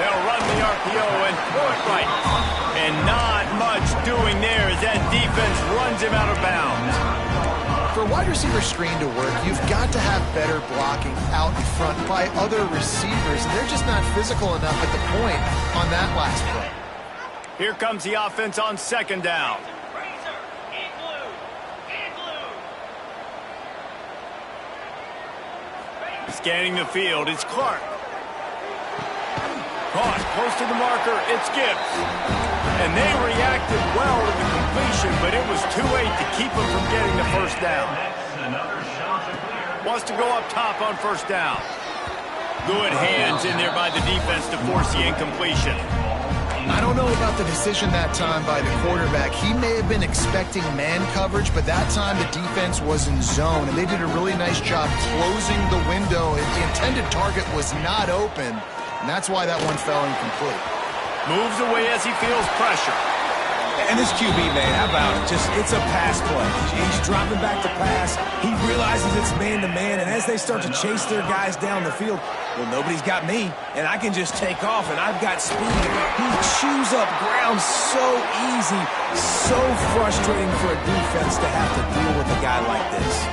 They'll run the RPO and throw it right. And not much doing there as that defense runs him out of bounds. For a wide receiver screen to work, you've got to have better blocking out in front by other receivers. They're just not physical enough at the point on that last play. Here comes the offense on 2nd down. Scanning the field, it's Clark. Caught close to the marker, it's Gibbs. And they reacted well to the completion, but it was too late to keep them from getting the 1st down. Wants to go up top on 1st down. Good hands in there by the defense to force the incompletion. I don't know about the decision that time by the quarterback. He may have been expecting man coverage, but that time the defense was in zone, and they did a really nice job closing the window. The intended target was not open, and that's why that one fell incomplete. Moves away as he feels pressure. And this QB, man, how about it? It's a pass play. He's dropping back to pass. He realizes it's man-to-man, and as they start to chase their guys down the field, well, nobody's got me, and I can just take off, and I've got speed. He chews up ground so easy, so frustrating for a defense to have to deal with a guy like this.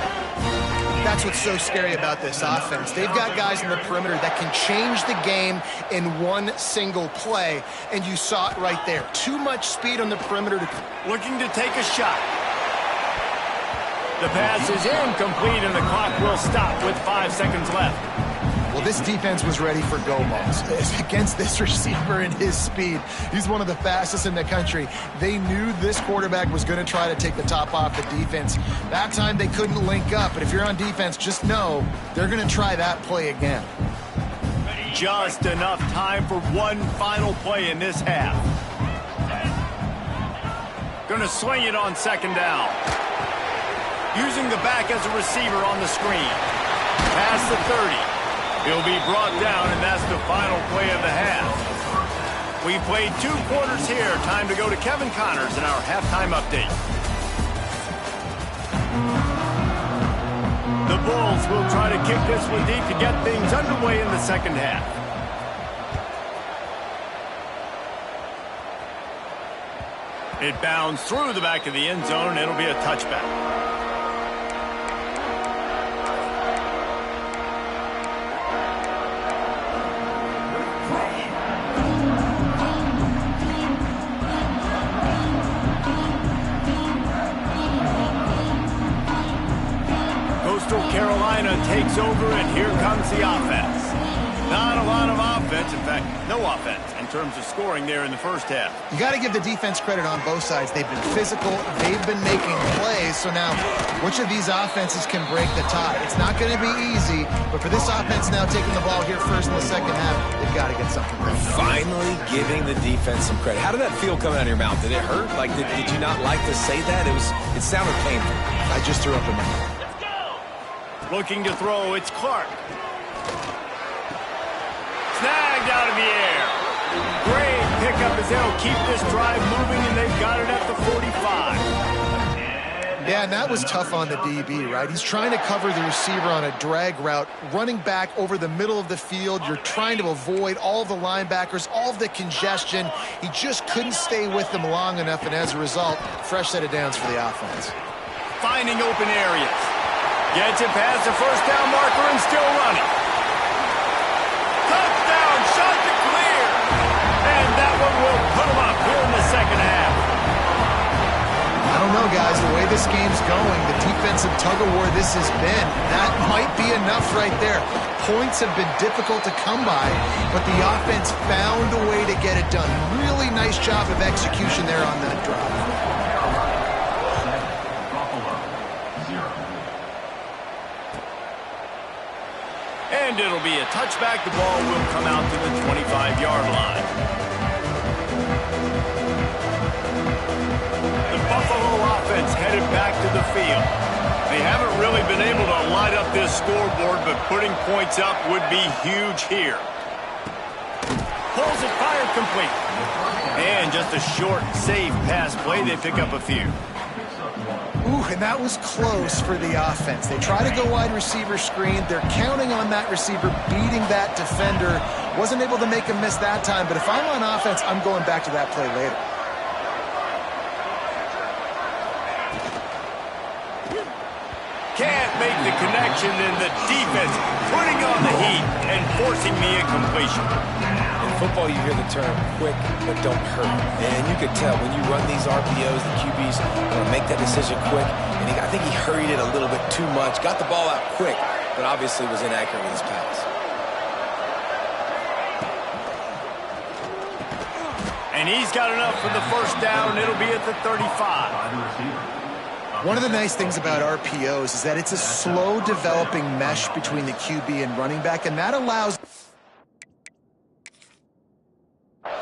That's what's so scary about this offense. They've got guys in the perimeter that can change the game in one single play, and you saw it right there. Too much speed on the perimeter. Looking to take a shot. The pass is incomplete, and the clock will stop with 5 seconds left. Well, this defense was ready for go balls against this receiver and his speed. He's one of the fastest in the country. They knew this quarterback was going to try to take the top off the defense. That time they couldn't link up, but if you're on defense, just know they're going to try that play again. Just enough time for one final play in this half. Going to swing it on second down. Using the back as a receiver on the screen. Past the 30. He'll be brought down, and that's the final play of the half. We played 2 quarters here. Time to go to Kevin Connors in our halftime update. The Bulls will try to kick this one deep to get things underway in the second half. It bounds through the back of the end zone, and it'll be a touchback. Carolina takes over, and here comes the offense. Not a lot of offense, in fact, no offense in terms of scoring there in the first half. You got to give the defense credit on both sides. They've been physical, they've been making plays, so now which of these offenses can break the tie? It's not going to be easy, but for this offense now taking the ball here first in the second half, they've got to get something going. Finally giving the defense some credit. How did that feel coming out of your mouth? Did it hurt? Like, did you not like to say that? It sounded painful. I just threw up in my mouth. Looking to throw, it's Clark. Snagged out of the air. Great pickup as they'll keep this drive moving, and they've got it at the 45. Yeah, and that was tough on the DB, right? He's trying to cover the receiver on a drag route, running back over the middle of the field. You're trying to avoid all the linebackers, all of the congestion. He just couldn't stay with them long enough, and as a result, fresh set of downs for the offense. Finding open areas. Gets it past the first down marker and still running. Touchdown, shot to clear. And that one will put him up here in the second half. I don't know, guys. The way this game's going, the defensive tug-of-war this has been, that might be enough right there. Points have been difficult to come by, but the offense found a way to get it done. Really nice job of execution there on that drive. And it'll be a touchback. The ball will come out to the 25-yard line. The Buffalo offense headed back to the field. They haven't really been able to light up this scoreboard, but putting points up would be huge here. Pulls it, fired complete. And just a short, safe pass play. They pick up a few. Ooh, and that was close for the offense. They try to go wide receiver screen. They're counting on that receiver beating that defender. Wasn't able to make him miss that time, but if I'm on offense, I'm going back to that play later. Can't make the connection, and the defense putting on the heat and forcing the incompletion. In football, you hear the term quick but don't hurt. And you could tell when you run these RPOs, the QBs want to make that decision quick. And I think he hurried it a little bit too much. Got the ball out quick, but obviously was inaccurate with his pass. And he's got enough for the first down. It'll be at the 35. One of the nice things about RPOs is that it's a slow developing mesh between the QB and running back, and that allows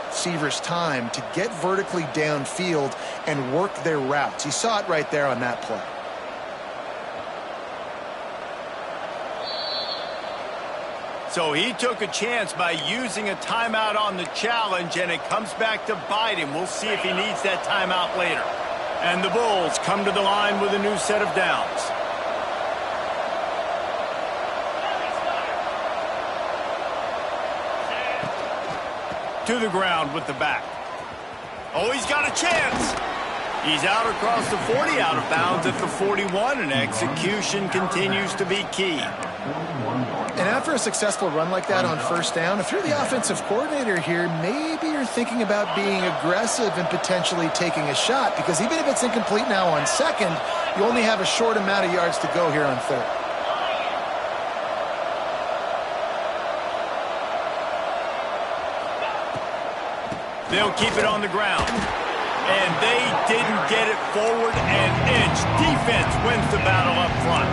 receivers time to get vertically downfield and work their routes. You saw it right there on that play. So he took a chance by using a timeout on the challenge, and it comes back to bite him. We'll see if he needs that timeout later. And the Bulls come to the line with a new set of downs. To the ground with the back. Oh, he's got a chance. He's out across the 40, out of bounds at the 41, and execution continues to be key. And after a successful run like that on first down, if you're the offensive coordinator here, maybe you're thinking about being aggressive and potentially taking a shot, because even if it's incomplete now on second, you only have a short amount of yards to go here on third. They'll keep it on the ground. And they didn't get it forward an inch. Defense wins the battle up front.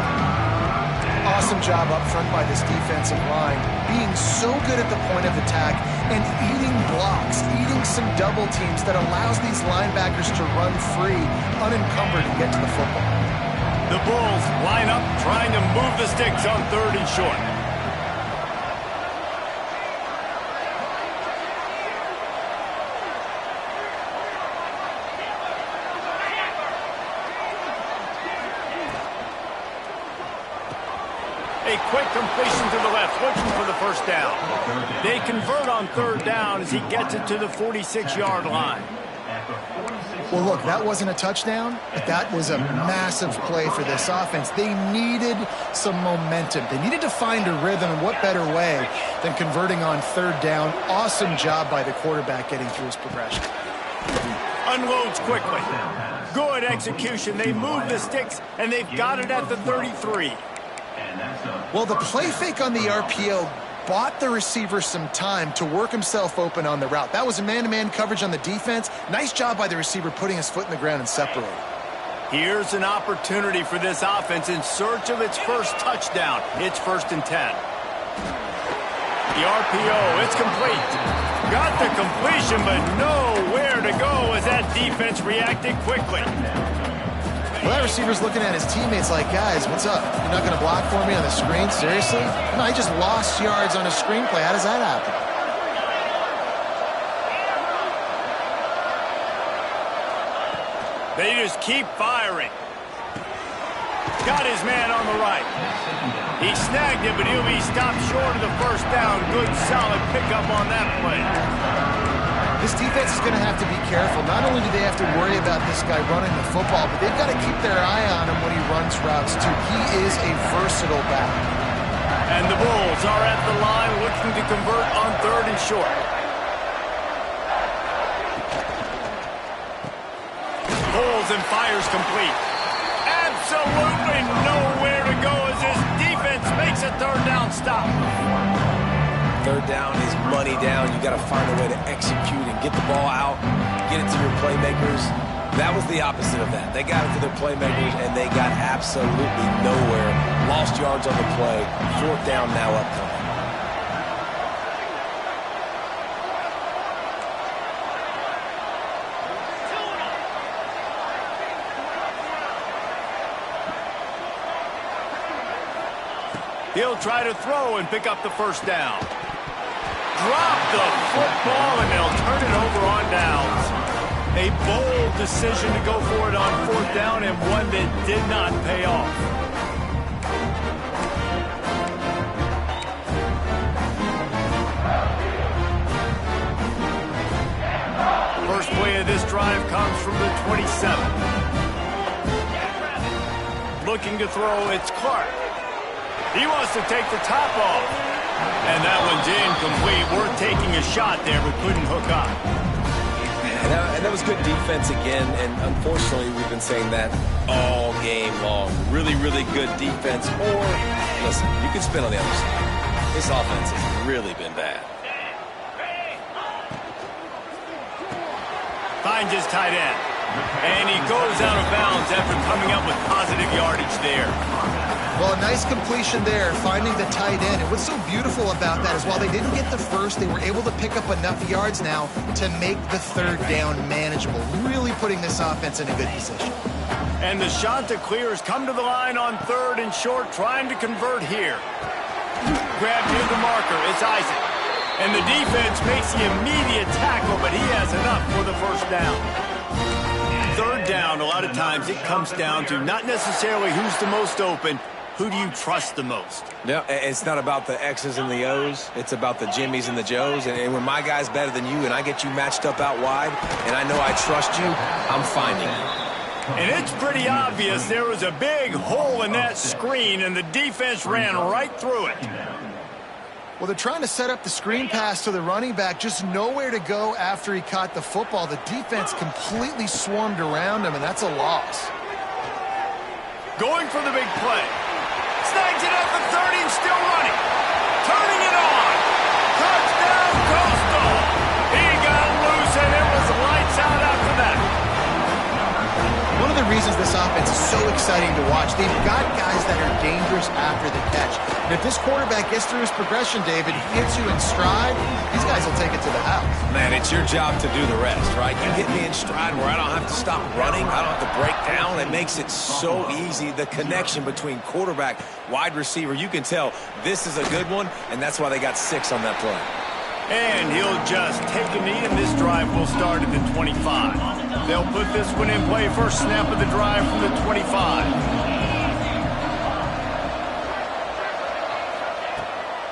Awesome job up front by this defensive line, being so good at the point of attack and eating blocks, eating some double teams that allows these linebackers to run free, unencumbered, and get to the football. The Bulls line up trying to move the sticks on third and short. A quick completion to the left, looking for the first down. They convert on third down as he gets it to the 46-yard line. Well, look, that wasn't a touchdown, but that was a massive play for this offense. They needed some momentum. They needed to find a rhythm, and what better way than converting on third down. Awesome job by the quarterback getting through his progression. Unloads quickly. Good execution. They move the sticks, and they've got it at the 33. Well, the play fake on the RPO bought the receiver some time to work himself open on the route. That was a man-to-man coverage on the defense. Nice job by the receiver putting his foot in the ground and separating. Here's an opportunity for this offense in search of its first touchdown. It's 1st and 10. The RPO, it's complete. Got the completion, but nowhere to go as that defense reacted quickly. Well, that receiver's looking at his teammates like, guys, what's up? You're not going to block for me on the screen? Seriously? No, I just lost yards on a screenplay. How does that happen? They just keep firing. Got his man on the right. He snagged it, but he'll be stopped short of the first down. Good, solid pickup on that play. This defense is going to have to be careful. Not only do they have to worry about this guy running the football, but they've got to keep their eye on him when he runs routes, too. He is a versatile back. And the Bulls are at the line looking to convert on third and short. Pulls and fires complete. Absolutely nowhere to go as this defense makes a third down stop. Third down is money down. You got to find a way to execute and get the ball out, get it to your playmakers. That was the opposite of that. They got it to their playmakers, and they got absolutely nowhere. Lost yards on the play. Fourth down now upcoming. He'll try to throw and pick up the first down. Drop the football, and they'll turn it over on downs. A bold decision to go for it on fourth down, and one that did not pay off. First play of this drive comes from the 27. Looking to throw, it's Clark. He wants to take the top off. And that one's incomplete. We're taking a shot there, but couldn't hook up. And that was good defense again, and unfortunately we've been saying that all game long. Really, really good defense. Or, listen, you can spin on the other side. This offense has really been bad. Finds his tight end. And he goes out of bounds after coming up with positive yardage there. Well, a nice completion there, finding the tight end. And what's so beautiful about that is while they didn't get the first, they were able to pick up enough yards now to make the third down manageable, really putting this offense in a good position. And the Ncaa26 has come to the line on third and short, trying to convert here. grab near the marker. It's Isaac. And the defense makes the immediate tackle, but he has enough for the first down. Third down, a lot of times it comes down to not necessarily who's the most open, who do you trust the most? Yeah, it's not about the X's and the O's. It's about the Jimmies and the Joes. And when my guy's better than you and I get you matched up out wide and I know I trust you, I'm finding you. And it's pretty obvious there was a big hole in that screen, and the defense ran right through it. Well, they're trying to set up the screen pass to the running back, just nowhere to go after he caught the football. The defense completely swarmed around him, and that's a loss. Going for the big play. Snags it at the 30 and still running. Turning it on. Touchdown, Coastal. He got loose, and it was lights out after that. One of the reasons this offense is so exciting to watch, they've got guys that are dangerous after the catch. And if this quarterback gets through his progression, David, he hits you in stride, these guys will take it to the house. Man, it's your job to do the rest, right? You hit me in stride where I don't have to stop running. I don't have to break down. It makes it so easy. The connection between quarterback, wide receiver, you can tell this is a good one, and that's why they got 6 on that play. And he'll just take a knee, and this drive will start at the 25. They'll put this one in play first snap of the drive from the 25.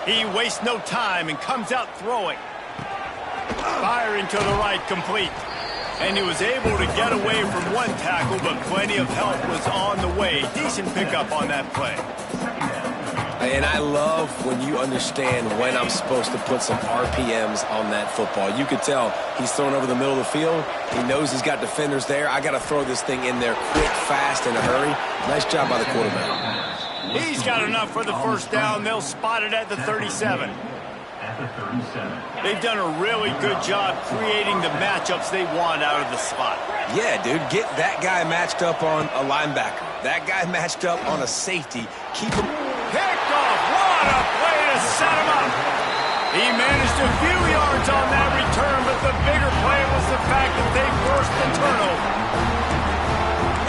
He wastes no time and comes out throwing. Firing to the right, complete. And he was able to get away from one tackle, but plenty of help was on the way. Decent pickup on that play. And I love when you understand when I'm supposed to put some RPMs on that football. You could tell he's thrown over the middle of the field. He knows he's got defenders there. I got to throw this thing in there quick, fast, in a hurry. Nice job by the quarterback. He's got enough for the first down. They'll spot it at the 37. At the 37. They've done a really good job creating the matchups they want out of the slot. Yeah, dude, get that guy matched up on a linebacker. That guy matched up on a safety. Keep him... Picked off. What a play to set him up. He managed a few yards on that return, but the bigger play was the fact that they forced the turnover.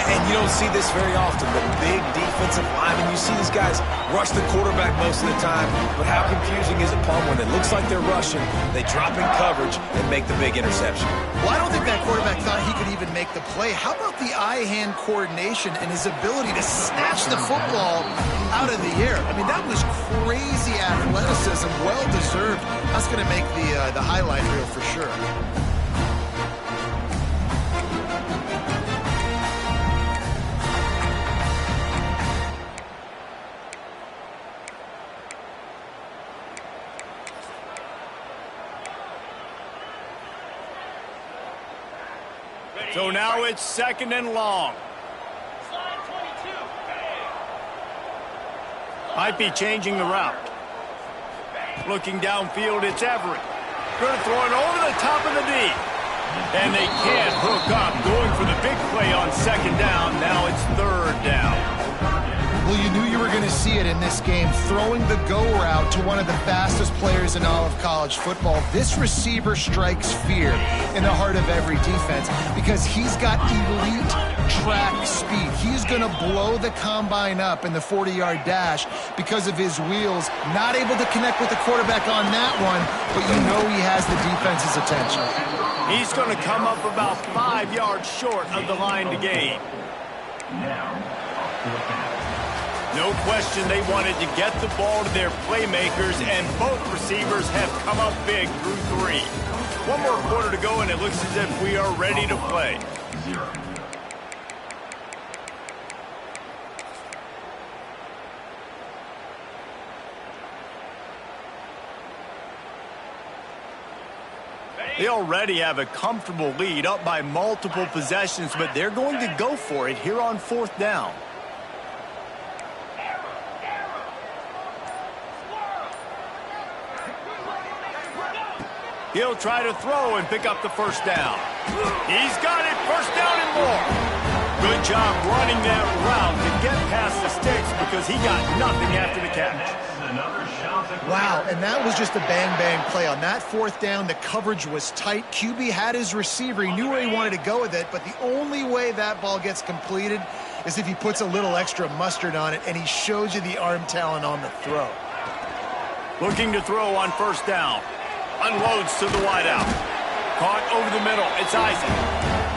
And you don't see this very often, but big defensive linemen, you see these guys rush the quarterback most of the time, but how confusing is it, Paul, when it looks like they're rushing, they drop in coverage and make the big interception? Well, I don't think that quarterback thought he could even make the play. How about the eye-hand coordination and his ability to snatch the football out of the air? I mean, that was crazy athleticism, well-deserved. That's going to make the highlight reel for sure. So now it's 2nd and long. Might be changing the route. Looking downfield, it's Everett. Going to throw it over the top of the knee. And they can't hook up. Going for the big play on 2nd down. Now it's 3rd down. Well, you knew you were going to see it in this game, throwing the go route to one of the fastest players in all of college football. This receiver strikes fear in the heart of every defense because he's got elite track speed. He's going to blow the combine up in the 40-yard dash because of his wheels. Not able to connect with the quarterback on that one, but you know he has the defense's attention. He's going to come up about 5 yards short of the line to gain. Now, fourth down. No question they wanted to get the ball to their playmakers, and both receivers have come up big through 3. One more quarter to go, and it looks as if we are ready to play. 0. They already have a comfortable lead, up by multiple possessions, but they're going to go for it here on 4th down. He'll try to throw and pick up the first down. He's got it, first down and more. Good job running that route to get past the sticks because he got nothing after the catch. Wow, and that was just a bang-bang play. On that 4th down, the coverage was tight. QB had his receiver. He knew where he wanted to go with it, but the only way that ball gets completed is if he puts a little extra mustard on it, and he shows you the arm talent on the throw. Looking to throw on first down. Unloads to the wideout. Caught over the middle. It's Isaac.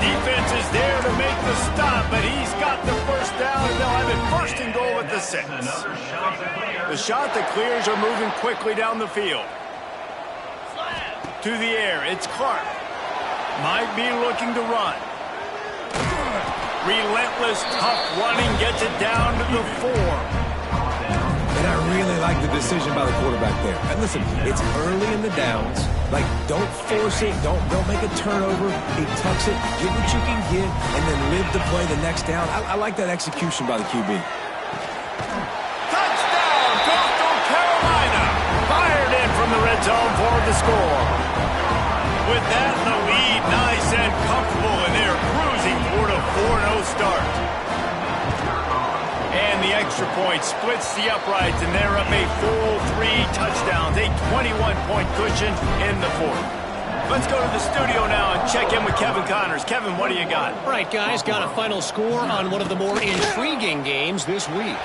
Defense is there to make the stop, but he's got the first down, and they'll have it first and goal at the 6. The shot that clears are moving quickly down the field. To the air, it's Clark. Might be looking to run. Relentless, tough running gets it down to the 4. And I really like the decision by the quarterback there. And listen, it's early in the downs. Like, don't force it. Don't make a turnover. He tucks it, get what you can get, and then live to play the next down. I like that execution by the QB. Touchdown, Coastal Carolina. Fired in from the red zone for the score. With that in the lead, nice and comfortable, and they're cruising toward a 4-0 start. And the extra point splits the uprights, and they're up a full 3 touchdowns, a 21-point cushion in the 4th. Let's go to the studio now and check in with Kevin Connors. Kevin, what do you got? All right, guys, got a final score on one of the more intriguing games this week.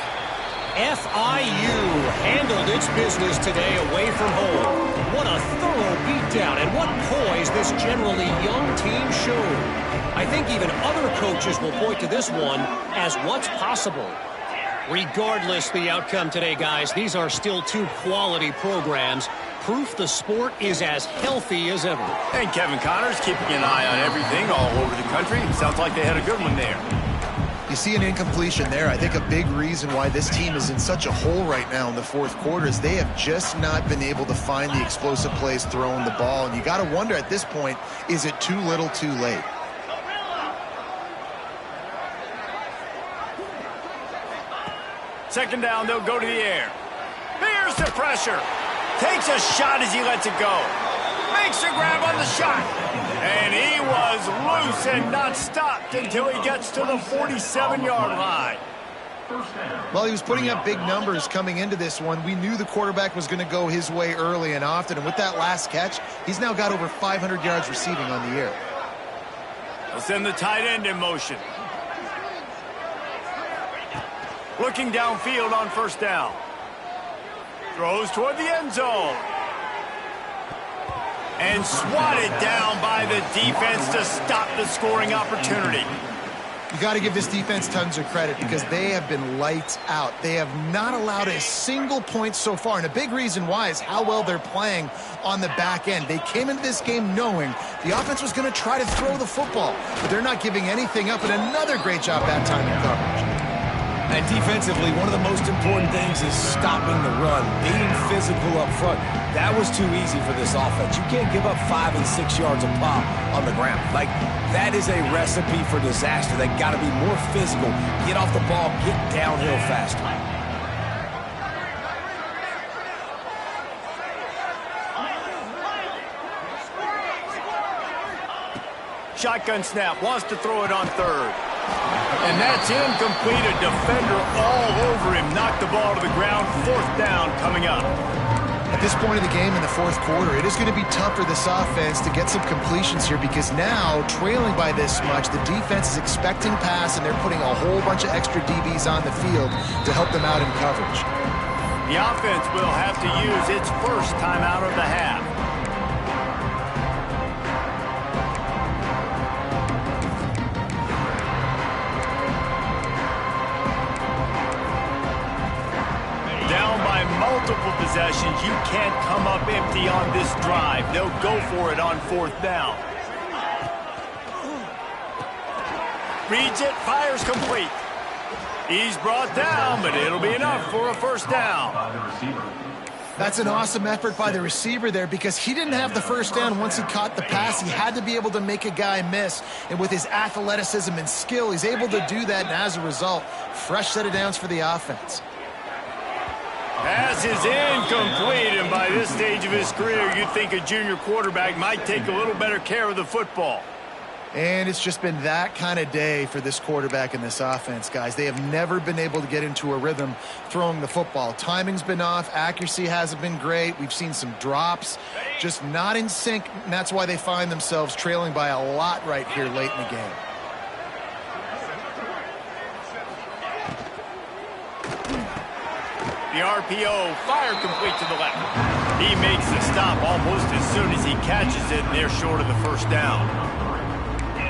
FIU handled its business today away from home. What a thorough beatdown, and what poise this generally young team showed. I think even other coaches will point to this one as what's possible. Regardless the outcome today, guys, these are still 2 quality programs. Proof the sport is as healthy as ever. And Kevin Connors keeping an eye on everything all over the country. Sounds like they had a good one there. You see an incompletion there. I think a big reason why this team is in such a hole right now in the 4th quarter is they have just not been able to find the explosive plays throwing the ball. And you got to wonder at this point, is it too little too late? Second down, they'll go to the air. Here's the pressure. Takes a shot as he lets it go. Makes a grab on the shot. And he was loose and not stopped until he gets to the 47-yard line. Well, he was putting up big numbers coming into this one. We knew the quarterback was going to go his way early and often. And with that last catch, he's now got over 500 yards receiving on the year. They'll send the tight end in motion. Looking downfield on first down. Throws toward the end zone. And swatted down by the defense to stop the scoring opportunity. You got to give this defense tons of credit because they have been lights out. They have not allowed a single point so far. And a big reason why is how well they're playing on the back end. They came into this game knowing the offense was going to try to throw the football, but they're not giving anything up. And another great job that time in coverage. And defensively, one of the most important things is stopping the run, being physical up front. That was too easy for this offense. You can't give up 5 and 6 yards a pop on the ground. Like, that is a recipe for disaster. They got to be more physical, get off the ball, get downhill faster. Shotgun snap, wants to throw it on third. And that's incomplete. A defender all over him. Knocked the ball to the ground. 4th down coming up. At this point of the game in the 4th quarter, it is going to be tough for this offense to get some completions here because now, trailing by this much, the defense is expecting pass, and they're putting a whole bunch of extra DBs on the field to help them out in coverage. The offense will have to use its first timeout of the half. Multiple possessions. You can't come up empty on this drive. They'll go for it on 4th down. Reads it, fires complete. He's brought down, but it'll be enough for a first down. That's an awesome effort by the receiver there because he didn't have the first down once he caught the pass. He had to be able to make a guy miss. And with his athleticism and skill, he's able to do that. And as a result, fresh set of downs for the offense. Pass is incomplete, and by this stage of his career, you'd think a junior quarterback might take a little better care of the football. And it's just been that kind of day for this quarterback and this offense, guys. They have never been able to get into a rhythm throwing the football. Timing's been off. Accuracy hasn't been great. We've seen some drops, just not in sync, and that's why they find themselves trailing by a lot right here late in the game. The RPO, fire complete to the left. He makes the stop almost as soon as he catches it, and they're short of the first down.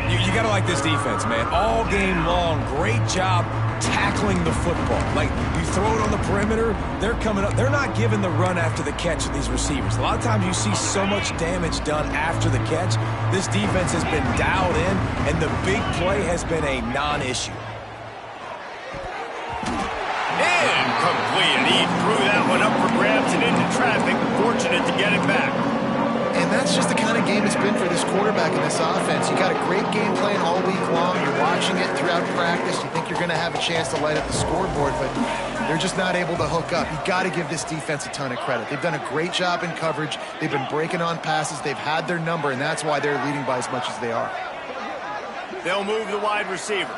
You got to like this defense, man. All game long, great job tackling the football. Like, you throw it on the perimeter, they're coming up. They're not giving the run after the catch of these receivers. A lot of times you see so much damage done after the catch. This defense has been dialed in, and the big play has been a non-issue. Incomplete. He threw that one up for grabs and into traffic. Fortunate to get it back. And that's just the kind of game it's been for this quarterback in this offense. You got a great game plan all week long. You're watching it throughout practice. You think you're going to have a chance to light up the scoreboard, but they're just not able to hook up. You got to give this defense a ton of credit. They've done a great job in coverage. They've been breaking on passes. They've had their number, and that's why they're leading by as much as they are. They'll move the wide receiver.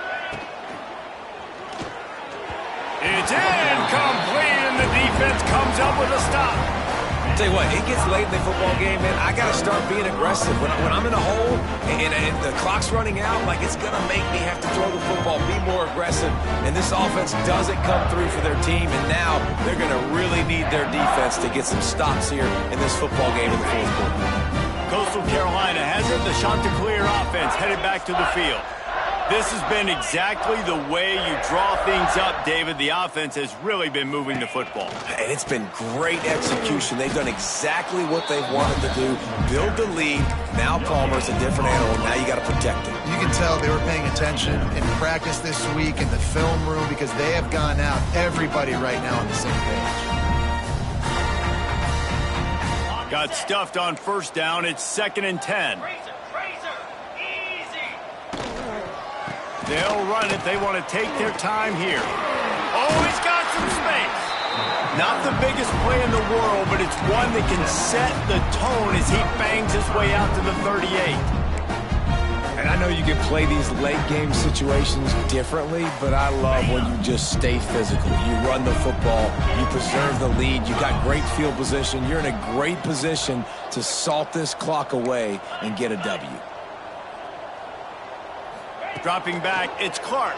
It's incomplete, and the defense comes up with a stop. Tell you what, it gets late in the football game, man. I got to start being aggressive. When I'm in a hole and the clock's running out, like, it's going to make me have to throw the football, be more aggressive. And this offense doesn't come through for their team, and now they're going to really need their defense to get some stops here in this football game in the fourth quarter. Coastal Carolina has it. The Chanticleer offense headed back to the field. This has been exactly the way you draw things up, David. The offense has really been moving the football. And it's been great execution. They've done exactly what they've wanted to do. Build the lead. Now Palmer's a different animal. Now you got to protect him. You can tell they were paying attention in practice this week in the film room because they have gone out, everybody right now on the same page. Got stuffed on first down. It's 2nd and 10. They'll run it. They want to take their time here. Oh, he's got some space. Not the biggest play in the world, but it's one that can set the tone as he bangs his way out to the 38. And I know you can play these late game situations differently, but I love when you just stay physical. You run the football. You preserve the lead. You got great field position. You're in a great position to salt this clock away and get a W. Dropping back, it's Clark.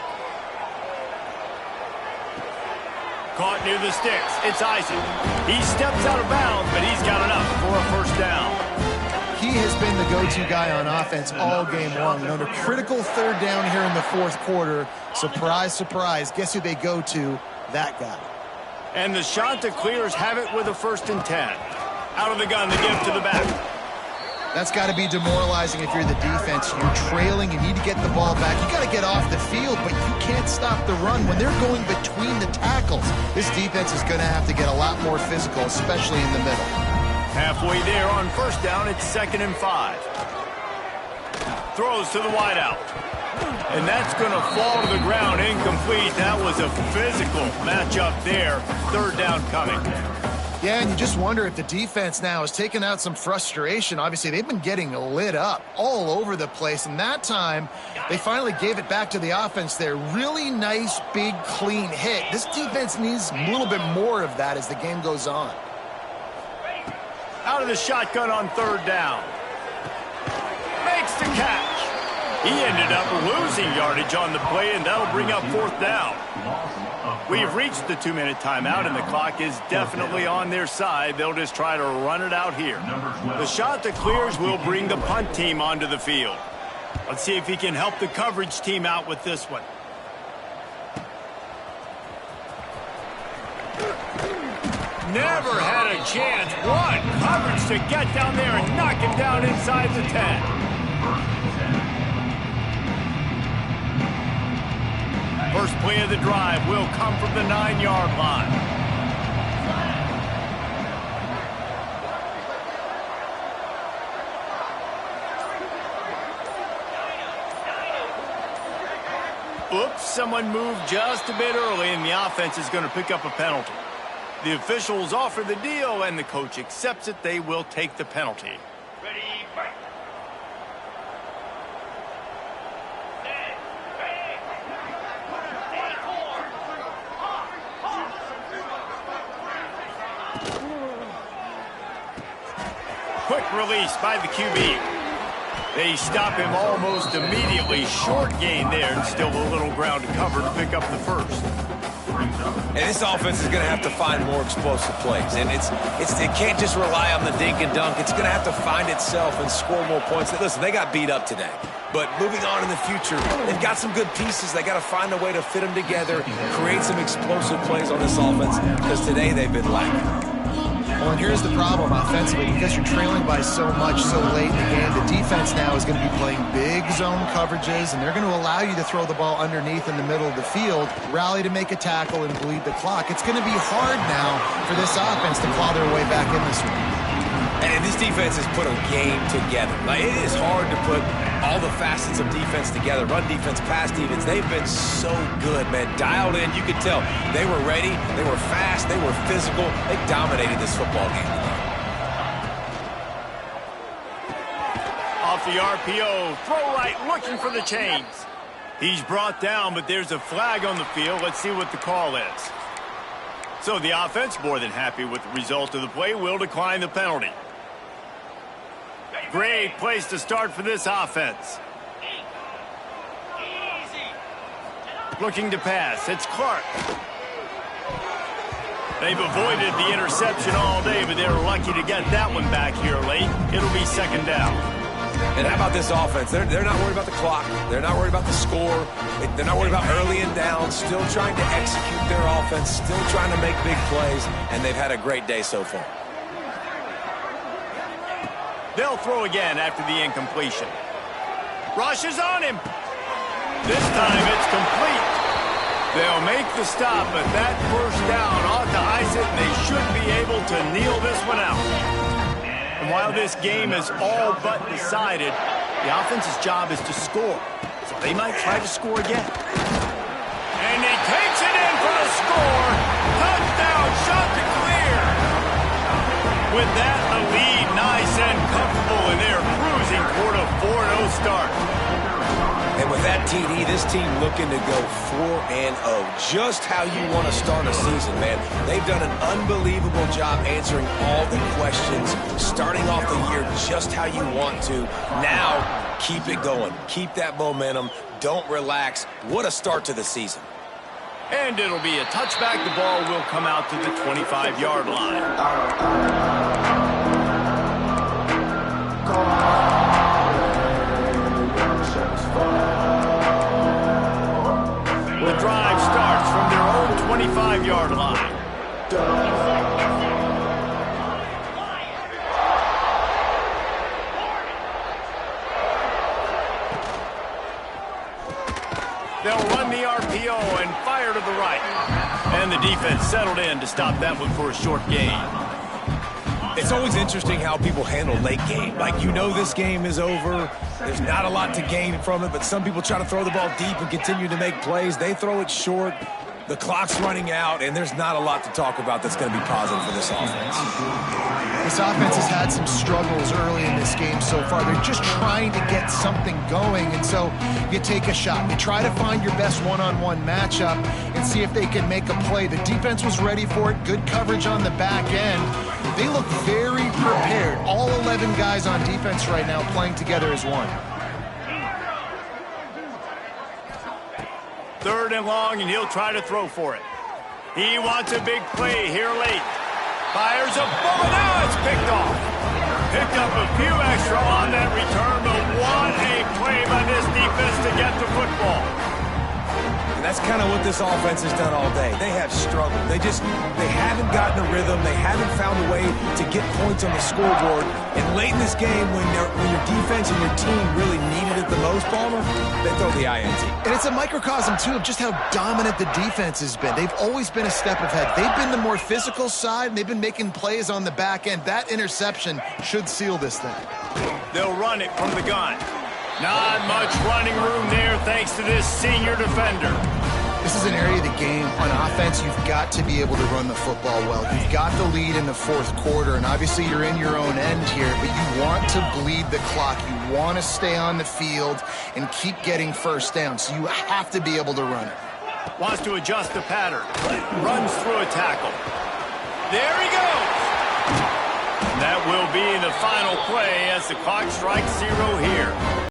Caught near the sticks. It's Isaac. He steps out of bounds, but he's got enough for a first down. He has been the go-to guy on offense all game long. And on a critical third down here in the fourth quarter, surprise, surprise, guess who they go to? That guy. And the Chanticleers have it with a 1st and 10. Out of the gun, the give to the back. That's got to be demoralizing if you're the defense. You're trailing, you need to get the ball back. You got to get off the field, but you can't stop the run. When they're going between the tackles, this defense is going to have to get a lot more physical, especially in the middle. Halfway there on first down, it's 2nd and 5. Throws to the wideout. And that's going to fall to the ground, incomplete. That was a physical matchup there. 3rd down coming. Yeah, and you just wonder if the defense now has taken out some frustration. Obviously, they've been getting lit up all over the place, and that time they finally gave it back to the offense there. Really nice, big, clean hit. This defense needs a little bit more of that as the game goes on. Out of the shotgun on 3rd down. Makes the catch. He ended up losing yardage on the play, and that'll bring up 4th down. We've reached the 2-minute timeout, and the clock is definitely on their side. They'll just try to run it out here. The Chanticleers will bring the punt team onto the field. Let's see if he can help the coverage team out with this one. Never had a chance. What coverage to get down there and knock him down inside the 10. First play of the drive will come from the 9-yard line. Oops, someone moved just a bit early, and the offense is going to pick up a penalty. The officials offer the deal, and the coach accepts it. They will take the penalty. Ready, fight. Quick release by the QB. They stop him almost immediately. Short gain there, and still a little ground to cover to pick up the first. And this offense is going to have to find more explosive plays. And it can't just rely on the dink and dunk. It's going to have to find itself and score more points. Listen, they got beat up today. But moving on in the future, they've got some good pieces. They got to find a way to fit them together, create some explosive plays on this offense, because today they've been lacking. Well, and here's the problem offensively. Because you're trailing by so much so late in the game, the defense now is going to be playing big zone coverages, and they're going to allow you to throw the ball underneath in the middle of the field, rally to make a tackle, and bleed the clock. It's going to be hard now for this offense to claw their way back in this one. And this defense has put a game together. Like, it is hard to put all the facets of defense together. Run defense, pass defense. They've been so good, man. Dialed in. You could tell they were ready. They were fast. They were physical. They dominated this football game. Off the RPO, throw right, looking for the chains. He's brought down, but there's a flag on the field. Let's see what the call is. So the offense, more than happy with the result of the play, will decline the penalty. Great place to start for this offense. Looking to pass. It's Clark. They've avoided the interception all day, but they were lucky to get that one back here late. It'll be second down. And how about this offense? They're not worried about the clock. They're not worried about the score. They're not worried about early and down. Still trying to execute their offense. Still trying to make big plays. And they've had a great day so far. They'll throw again after the incompletion. Rush is on him. This time it's complete. They'll make the stop, but that first down ought to ice it, and they should be able to kneel this one out. And while this game is all but decided, the offense's job is to score. So they might try to score again. And he takes it in for the score. Touchdown, shot to clear. With that, the lead nice and comfortable, and they're cruising toward a 4-0 start. And with that TD, this team looking to go 4-0. Just how you want to start a season, man. They've done an unbelievable job answering all the questions, starting off the year just how you want to. Now, keep it going. Keep that momentum. Don't relax. What a start to the season. And it'll be a touchback. The ball will come out to the 25-yard line. The drive starts from their own 25-yard line. They'll run the RPO and fire to the right. And the defense settled in to stop that one for a short gain. It's always interesting how people handle late game. Like, you know this game is over. There's not a lot to gain from it, but some people try to throw the ball deep and continue to make plays. They throw it short. The clock's running out, and there's not a lot to talk about that's going to be positive for this offense. This offense has had some struggles early in this game so far. They're just trying to get something going, and so you take a shot. You try to find your best one-on-one matchup and see if they can make a play. The defense was ready for it. Good coverage on the back end. They look very prepared. All 11 guys on defense right now playing together as one. Third and long, and he'll try to throw for it. He wants a big play here late. Fires a bullet. Now it's picked off. Picked up a few extra on that return, but what a play by this defense to get the football. And that's kind of what this offense has done all day. They have struggled. They haven't gotten a rhythm. They haven't found a way to get points on the scoreboard. And late in this game, when your defense and your team really needed it the most, Palmer, they throw the INT. And it's a microcosm, too, of just how dominant the defense has been. They've always been a step ahead. They've been the more physical side, and they've been making plays on the back end. That interception should seal this thing. They'll run it from the gun. Not much running room there thanks to this senior defender. This is an area of the game on offense you've got to be able to run the football well. You've got the lead in the fourth quarter, and obviously you're in your own end here, but you want to bleed the clock. You want to stay on the field and keep getting first down, so you have to be able to run it. Wants to adjust the pattern. Runs through a tackle. There he goes. That will be the final play as the clock strikes 0 here.